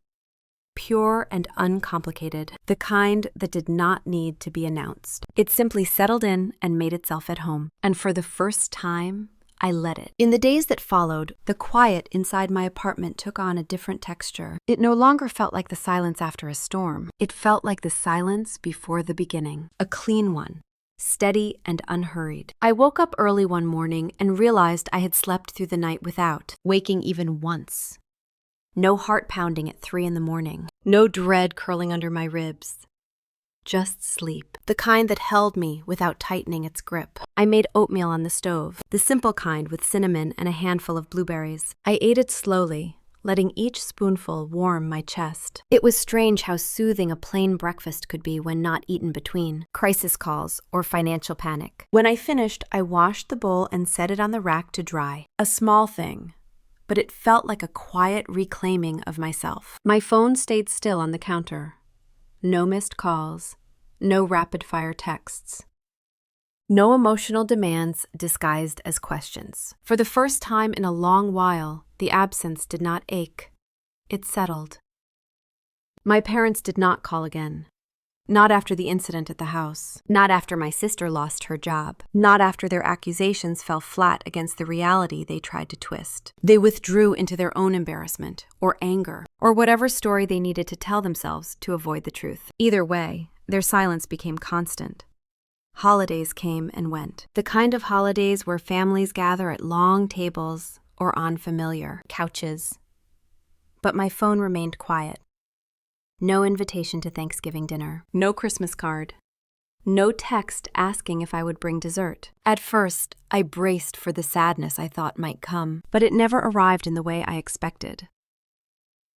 Pure and uncomplicated, the kind that did not need to be announced. It simply settled in and made itself at home. And for the first time, I let it. In the days that followed, the quiet inside my apartment took on a different texture. It no longer felt like the silence after a storm. It felt like the silence before the beginning. A clean one, steady and unhurried. I woke up early one morning and realized I had slept through the night without waking even once. No heart pounding at 3 a.m. No dread curling under my ribs. Just sleep, the kind that held me without tightening its grip. I made oatmeal on the stove, the simple kind with cinnamon and a handful of blueberries. I ate it slowly, letting each spoonful warm my chest. It was strange how soothing a plain breakfast could be when not eaten between crisis calls or financial panic. When I finished, I washed the bowl and set it on the rack to dry. A small thing, but it felt like a quiet reclaiming of myself. My phone stayed still on the counter. No missed calls, no rapid-fire texts. No emotional demands disguised as questions. For the first time in a long while, the absence did not ache. It settled. My parents did not call again. Not after the incident at the house. Not after my sister lost her job. Not after their accusations fell flat against the reality they tried to twist. They withdrew into their own embarrassment, or anger, or whatever story they needed to tell themselves to avoid the truth. Either way, their silence became constant. Holidays came and went. The kind of holidays where families gather at long tables or on familiar couches. But my phone remained quiet. No invitation to Thanksgiving dinner. No Christmas card. No text asking if I would bring dessert. At first, I braced for the sadness I thought might come, but it never arrived in the way I expected.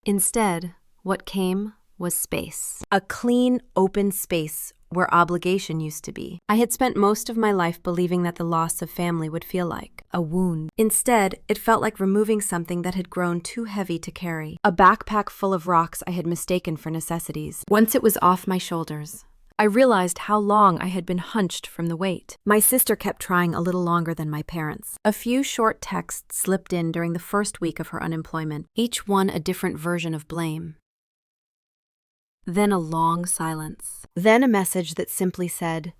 Instead, what came was space. A clean, open space where obligation used to be. I had spent most of my life believing that the loss of family would feel like a wound. Instead, it felt like removing something that had grown too heavy to carry. A backpack full of rocks I had mistaken for necessities. Once it was off my shoulders, I realized how long I had been hunched from the weight. My sister kept trying a little longer than my parents. A few short texts slipped in during the first week of her unemployment, each one a different version of blame. Then a long silence. Then a message that simply said,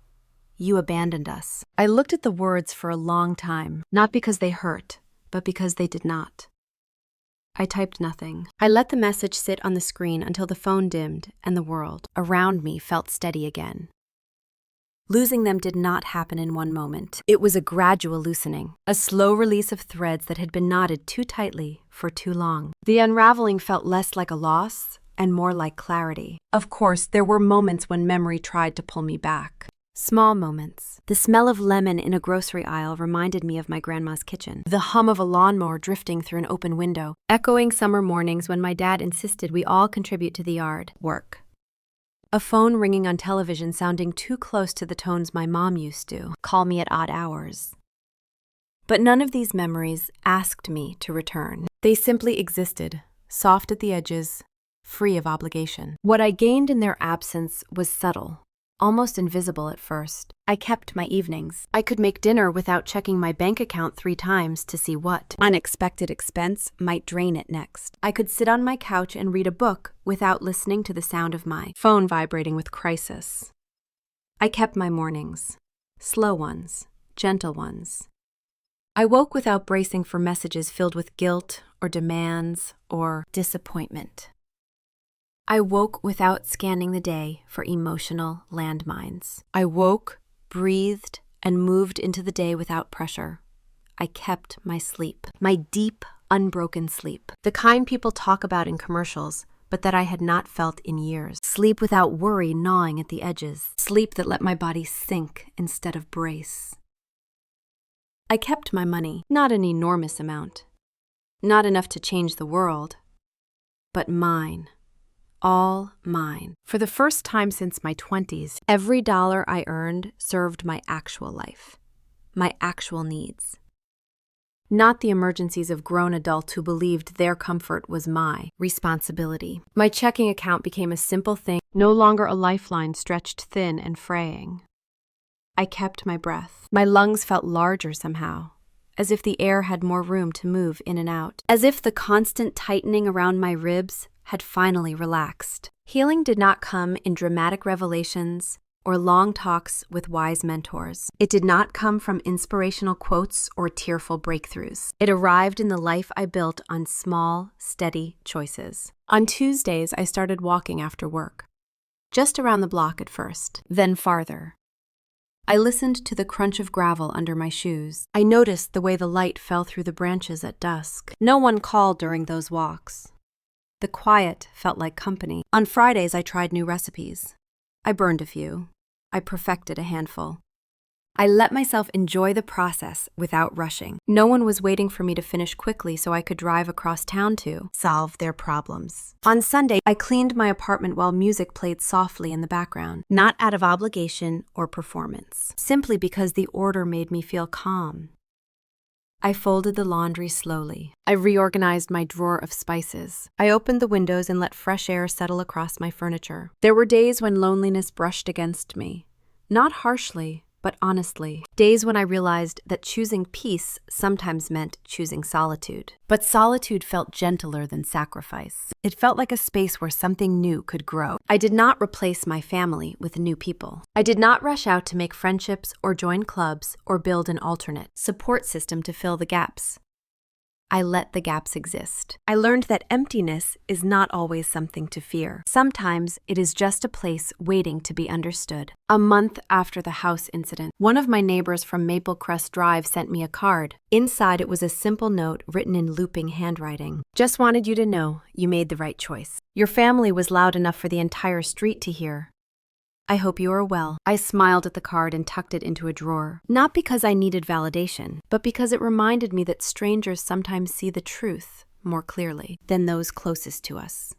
"You abandoned us." I looked at the words for a long time, not because they hurt, but because they did not. I typed nothing. I let the message sit on the screen until the phone dimmed and the world around me felt steady again. Losing them did not happen in one moment. It was a gradual loosening, a slow release of threads that had been knotted too tightly for too long. The unraveling felt less like a loss and more like clarity. Of course, there were moments when memory tried to pull me back. Small moments. The smell of lemon in a grocery aisle reminded me of my grandma's kitchen. The hum of a lawnmower drifting through an open window, echoing summer mornings when my dad insisted we all contribute to the yard work. A phone ringing on television sounding too close to the tones my mom used to call me at odd hours. But none of these memories asked me to return. They simply existed, soft at the edges, free of obligation. What I gained in their absence was subtle, almost invisible at first. I kept my evenings. I could make dinner without checking my bank account 3 times to see what unexpected expense might drain it next. I could sit on my couch and read a book without listening to the sound of my phone vibrating with crisis. I kept my mornings. Slow ones, gentle ones. I woke without bracing for messages filled with guilt or demands or disappointment. I woke without scanning the day for emotional landmines. I woke, breathed, and moved into the day without pressure. I kept my sleep, my deep, unbroken sleep, the kind people talk about in commercials, but that I had not felt in years. Sleep without worry gnawing at the edges. Sleep that let my body sink instead of brace. I kept my money, not an enormous amount, not enough to change the world, but mine. All mine. For the first time since my 20s, every dollar I earned served my actual life, my actual needs. Not the emergencies of grown adults who believed their comfort was my responsibility. My checking account became a simple thing, no longer a lifeline stretched thin and fraying. I kept my breath. My lungs felt larger somehow, as if the air had more room to move in and out, as if the constant tightening around my ribs had finally relaxed. Healing did not come in dramatic revelations or long talks with wise mentors. It did not come from inspirational quotes or tearful breakthroughs. It arrived in the life I built on small, steady choices. On Tuesdays, I started walking after work. Just around the block at first, then farther. I listened to the crunch of gravel under my shoes. I noticed the way the light fell through the branches at dusk. No one called during those walks. The quiet felt like company. On Fridays, I tried new recipes. I burned a few. I perfected a handful. I let myself enjoy the process without rushing. No one was waiting for me to finish quickly so I could drive across town to solve their problems. On Sunday, I cleaned my apartment while music played softly in the background, not out of obligation or performance, simply because the order made me feel calm. I folded the laundry slowly. I reorganized my drawer of spices. I opened the windows and let fresh air settle across my furniture. There were days when loneliness brushed against me. Not harshly, but honestly. Days when I realized that choosing peace sometimes meant choosing solitude. But solitude felt gentler than sacrifice. It felt like a space where something new could grow. I did not replace my family with new people. I did not rush out to make friendships or join clubs or build an alternate support system to fill the gaps. I let the gaps exist. I learned that emptiness is not always something to fear. Sometimes it is just a place waiting to be understood. A month after the house incident, one of my neighbors from Maple Crest Drive sent me a card. Inside it was a simple note written in looping handwriting. Just wanted you to know you made the right choice. Your family was loud enough for the entire street to hear. I hope you are well. I smiled at the card and tucked it into a drawer. Not because I needed validation, but because it reminded me that strangers sometimes see the truth more clearly than those closest to us.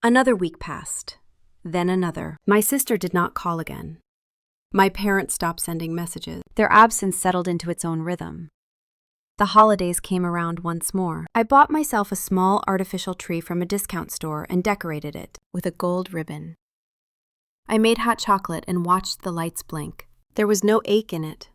Another week passed, then another. My sister did not call again. My parents stopped sending messages. Their absence settled into its own rhythm. The holidays came around once more. I bought myself a small artificial tree from a discount store and decorated it with a gold ribbon. I made hot chocolate and watched the lights blink. There was no ache in it,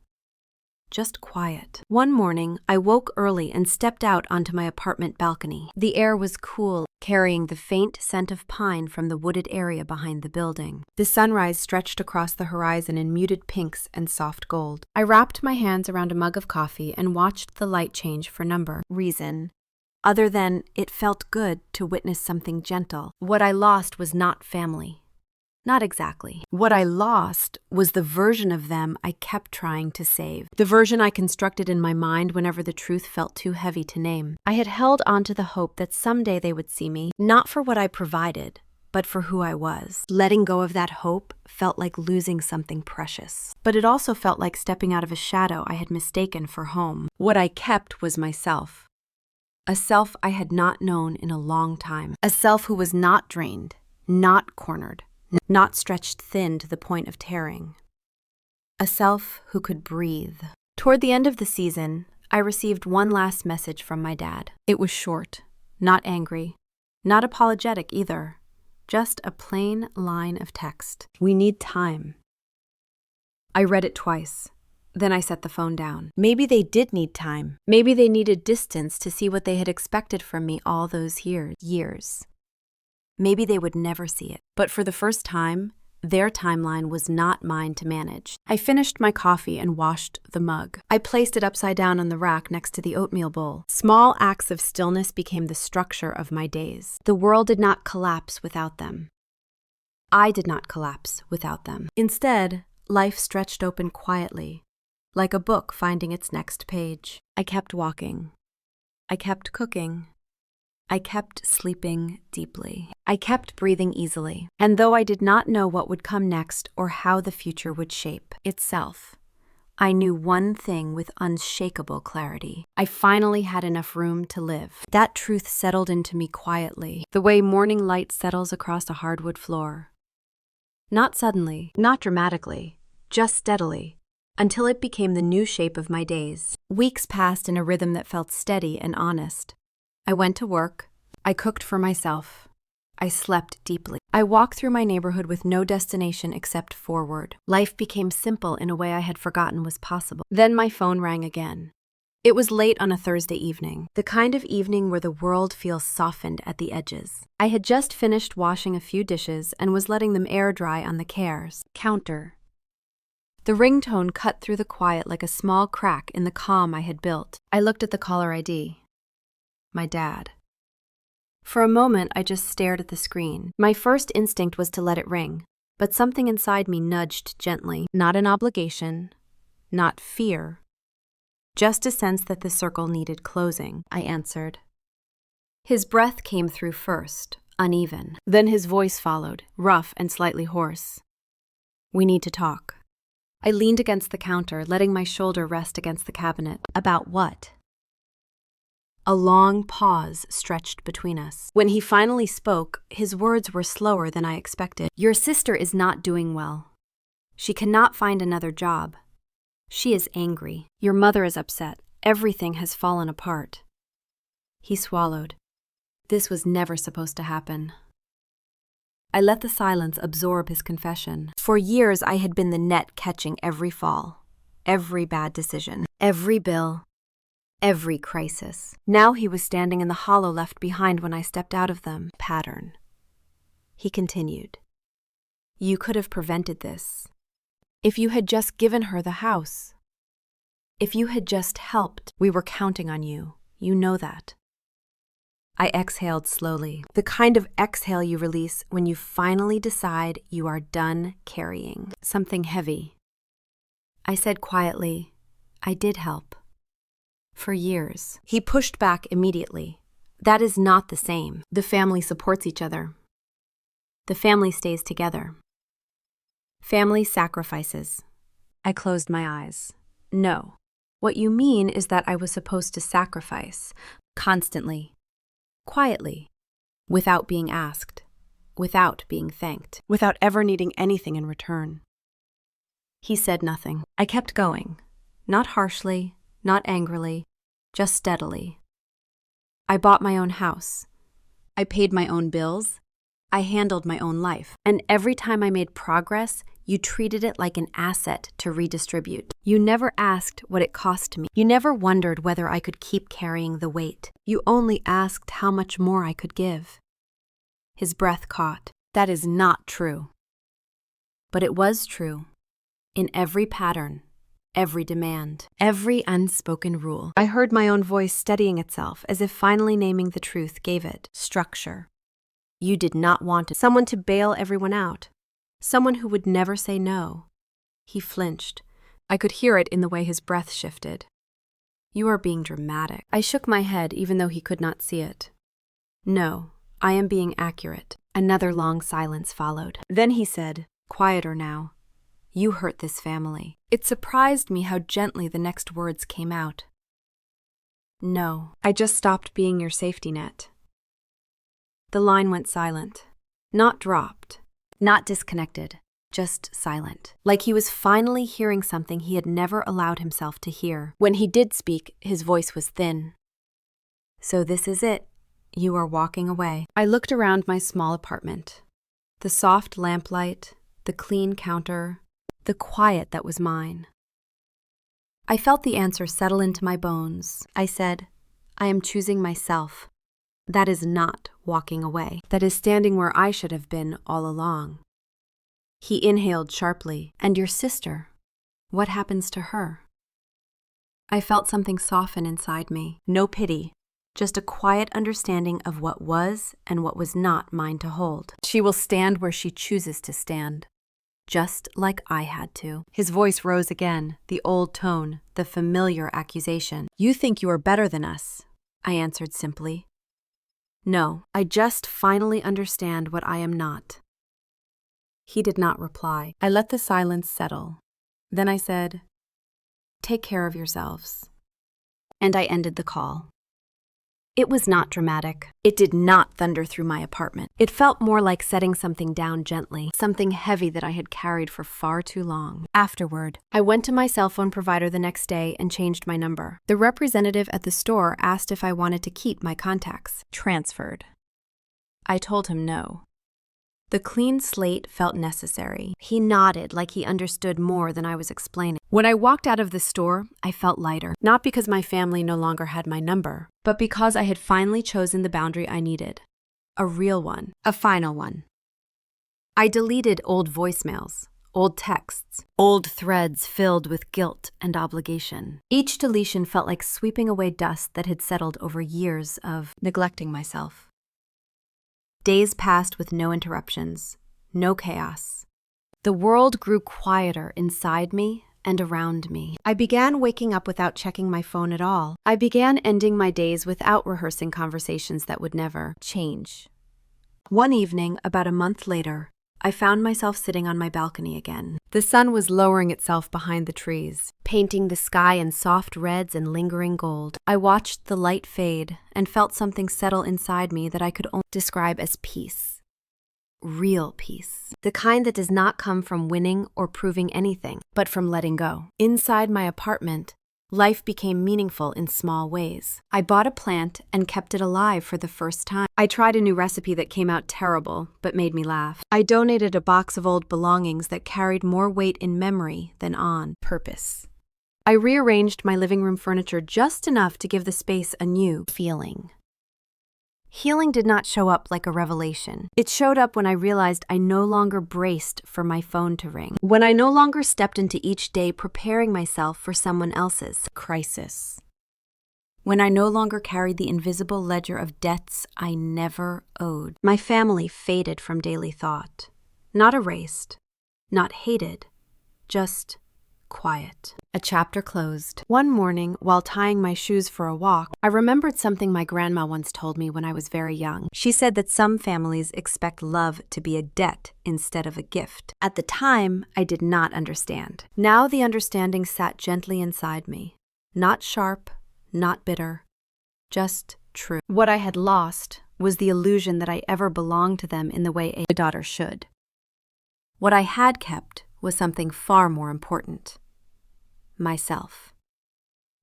just quiet. One morning, I woke early and stepped out onto my apartment balcony. The air was cool, carrying the faint scent of pine from the wooded area behind the building. The sunrise stretched across the horizon in muted pinks and soft gold. I wrapped my hands around a mug of coffee and watched the light change for number, reason. Other than it felt good to witness something gentle. What I lost was not family. Not exactly. What I lost was the version of them I kept trying to save. The version I constructed in my mind whenever the truth felt too heavy to name. I had held on to the hope that someday they would see me, not for what I provided, but for who I was. Letting go of that hope felt like losing something precious. But it also felt like stepping out of a shadow I had mistaken for home. What I kept was myself. A self I had not known in a long time. A self who was not drained, not cornered, not stretched thin to the point of tearing. A self who could breathe. Toward the end of the season, I received one last message from my dad. It was short, not angry, not apologetic either, just a plain line of text. We need time. I read it twice. Then I set the phone down. Maybe they did need time. Maybe they needed distance to see what they had expected from me all those years. Maybe they would never see it. But for the first time, their timeline was not mine to manage. I finished my coffee and washed the mug. I placed it upside down on the rack next to the oatmeal bowl. Small acts of stillness became the structure of my days. The world did not collapse without them. I did not collapse without them. Instead, life stretched open quietly, like a book finding its next page. I kept walking. I kept cooking. I kept sleeping deeply. I kept breathing easily. And though I did not know what would come next or how the future would shape itself, I knew one thing with unshakable clarity. I finally had enough room to live. That truth settled into me quietly, the way morning light settles across a hardwood floor. Not suddenly, not dramatically, just steadily, until it became the new shape of my days. Weeks passed in a rhythm that felt steady and honest. I went to work. I cooked for myself. I slept deeply. I walked through my neighborhood with no destination except forward. Life became simple in a way I had forgotten was possible. Then my phone rang again. It was late on a Thursday evening, the kind of evening where the world feels softened at the edges. I had just finished washing a few dishes and was letting them air dry on the cares counter. The ringtone cut through the quiet like a small crack in the calm I had built. I looked at the caller ID. My dad. For a moment, I just stared at the screen. My first instinct was to let it ring, but something inside me nudged gently. Not an obligation, not fear. Just a sense that the circle needed closing, I answered. His breath came through first, uneven. Then his voice followed, rough and slightly hoarse. We need to talk. I leaned against the counter, letting my shoulder rest against the cabinet. About what? A long pause stretched between us. When he finally spoke, his words were slower than I expected. Your sister is not doing well. She cannot find another job. She is angry. Your mother is upset. Everything has fallen apart. He swallowed. This was never supposed to happen. I let the silence absorb his confession. For years, I had been the net catching every fall, every bad decision, every bill, every crisis. Now he was standing in the hollow left behind when I stepped out of them. Pattern. He continued. You could have prevented this. If you had just given her the house. If you had just helped. We were counting on you. You know that. I exhaled slowly, the kind of exhale you release when you finally decide you are done carrying something heavy. I said quietly, I did help. For years. He pushed back immediately. That is not the same. The family supports each other. The family stays together. Family sacrifices. I closed my eyes. No. What you mean is that I was supposed to sacrifice, constantly, quietly, without being asked, without being thanked, without ever needing anything in return. He said nothing. I kept going, not harshly, not angrily, just steadily. I bought my own house. I paid my own bills. I handled my own life. And every time I made progress, you treated it like an asset to redistribute. You never asked what it cost me. You never wondered whether I could keep carrying the weight. You only asked how much more I could give. His breath caught. That is not true. But it was true. In every pattern, every demand, every unspoken rule. I heard my own voice steadying itself, as if finally naming the truth gave it structure. You did not want someone to bail everyone out, someone who would never say no. He flinched. I could hear it in the way his breath shifted. You are being dramatic. I shook my head even though he could not see it. No, I am being accurate. Another long silence followed. Then he said, quieter now, you hurt this family. It surprised me how gently the next words came out. No, I just stopped being your safety net. The line went silent. Not dropped, not disconnected, just silent. Like he was finally hearing something he had never allowed himself to hear. When he did speak, his voice was thin. So this is it. You are walking away. I looked around my small apartment. The soft lamplight, the clean counter, the quiet that was mine. I felt the answer settle into my bones. I said, I am choosing myself. That is not walking away. That is standing where I should have been all along. He inhaled sharply. And your sister? What happens to her? I felt something soften inside me. No pity, just a quiet understanding of what was and what was not mine to hold. She will stand where she chooses to stand, just like I had to. His voice rose again, the old tone, the familiar accusation. You think you are better than us, I answered simply. No, I just finally understand what I am not. He did not reply. I let the silence settle. Then I said, take care of yourselves. And I ended the call. It was not dramatic. It did not thunder through my apartment. It felt more like setting something down gently, something heavy that I had carried for far too long. Afterward, I went to my cell phone provider the next day and changed my number. The representative at the store asked if I wanted to keep my contacts. Transferred. I told him no. The clean slate felt necessary. He nodded like he understood more than I was explaining. When I walked out of the store, I felt lighter. Not because my family no longer had my number, but because I had finally chosen the boundary I needed. A real one. A final one. I deleted old voicemails, old texts, old threads filled with guilt and obligation. Each deletion felt like sweeping away dust that had settled over years of neglecting myself. Days passed with no interruptions, no chaos. The world grew quieter inside me and around me. I began waking up without checking my phone at all. I began ending my days without rehearsing conversations that would never change. One evening, about a month later, I found myself sitting on my balcony again. The sun was lowering itself behind the trees, painting the sky in soft reds and lingering gold. I watched the light fade and felt something settle inside me that I could only describe as peace. Real peace. The kind that does not come from winning or proving anything, but from letting go. Inside my apartment, life became meaningful in small ways. I bought a plant and kept it alive for the first time. I tried a new recipe that came out terrible, but made me laugh. I donated a box of old belongings that carried more weight in memory than on purpose. I rearranged my living room furniture just enough to give the space a new feeling. Healing did not show up like a revelation. It showed up when I realized I no longer braced for my phone to ring. When I no longer stepped into each day preparing myself for someone else's crisis. When I no longer carried the invisible ledger of debts I never owed. My family faded from daily thought. Not erased, not hated, just quiet. A chapter closed. One morning, while tying my shoes for a walk, I remembered something my grandma once told me when I was very young. She said that some families expect love to be a debt instead of a gift. At the time, I did not understand. Now the understanding sat gently inside me. Not sharp, not bitter, just true. What I had lost was the illusion that I ever belonged to them in the way a daughter should. What I had kept was something far more important. Myself.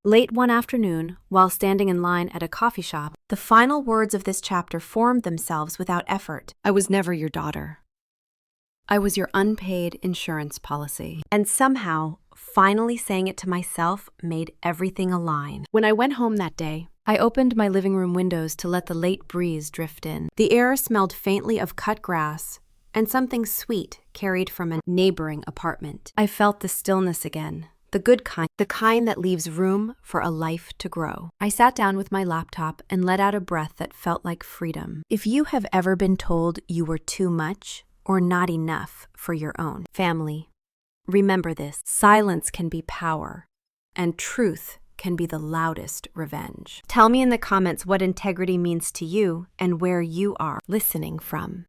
Late one afternoon, while standing in line at a coffee shop, the final words of this chapter formed themselves without effort. I was never your daughter. I was your unpaid insurance policy. And somehow, finally saying it to myself made everything align. When I went home that day, I opened my living room windows to let the late breeze drift in. The air smelled faintly of cut grass, and something sweet carried from a neighboring apartment. I felt the stillness again, the good kind, the kind that leaves room for a life to grow. I sat down with my laptop and let out a breath that felt like freedom. If you have ever been told you were too much or not enough for your own family, remember this: silence can be power, and truth can be the loudest revenge. Tell me in the comments what integrity means to you and where you are listening from.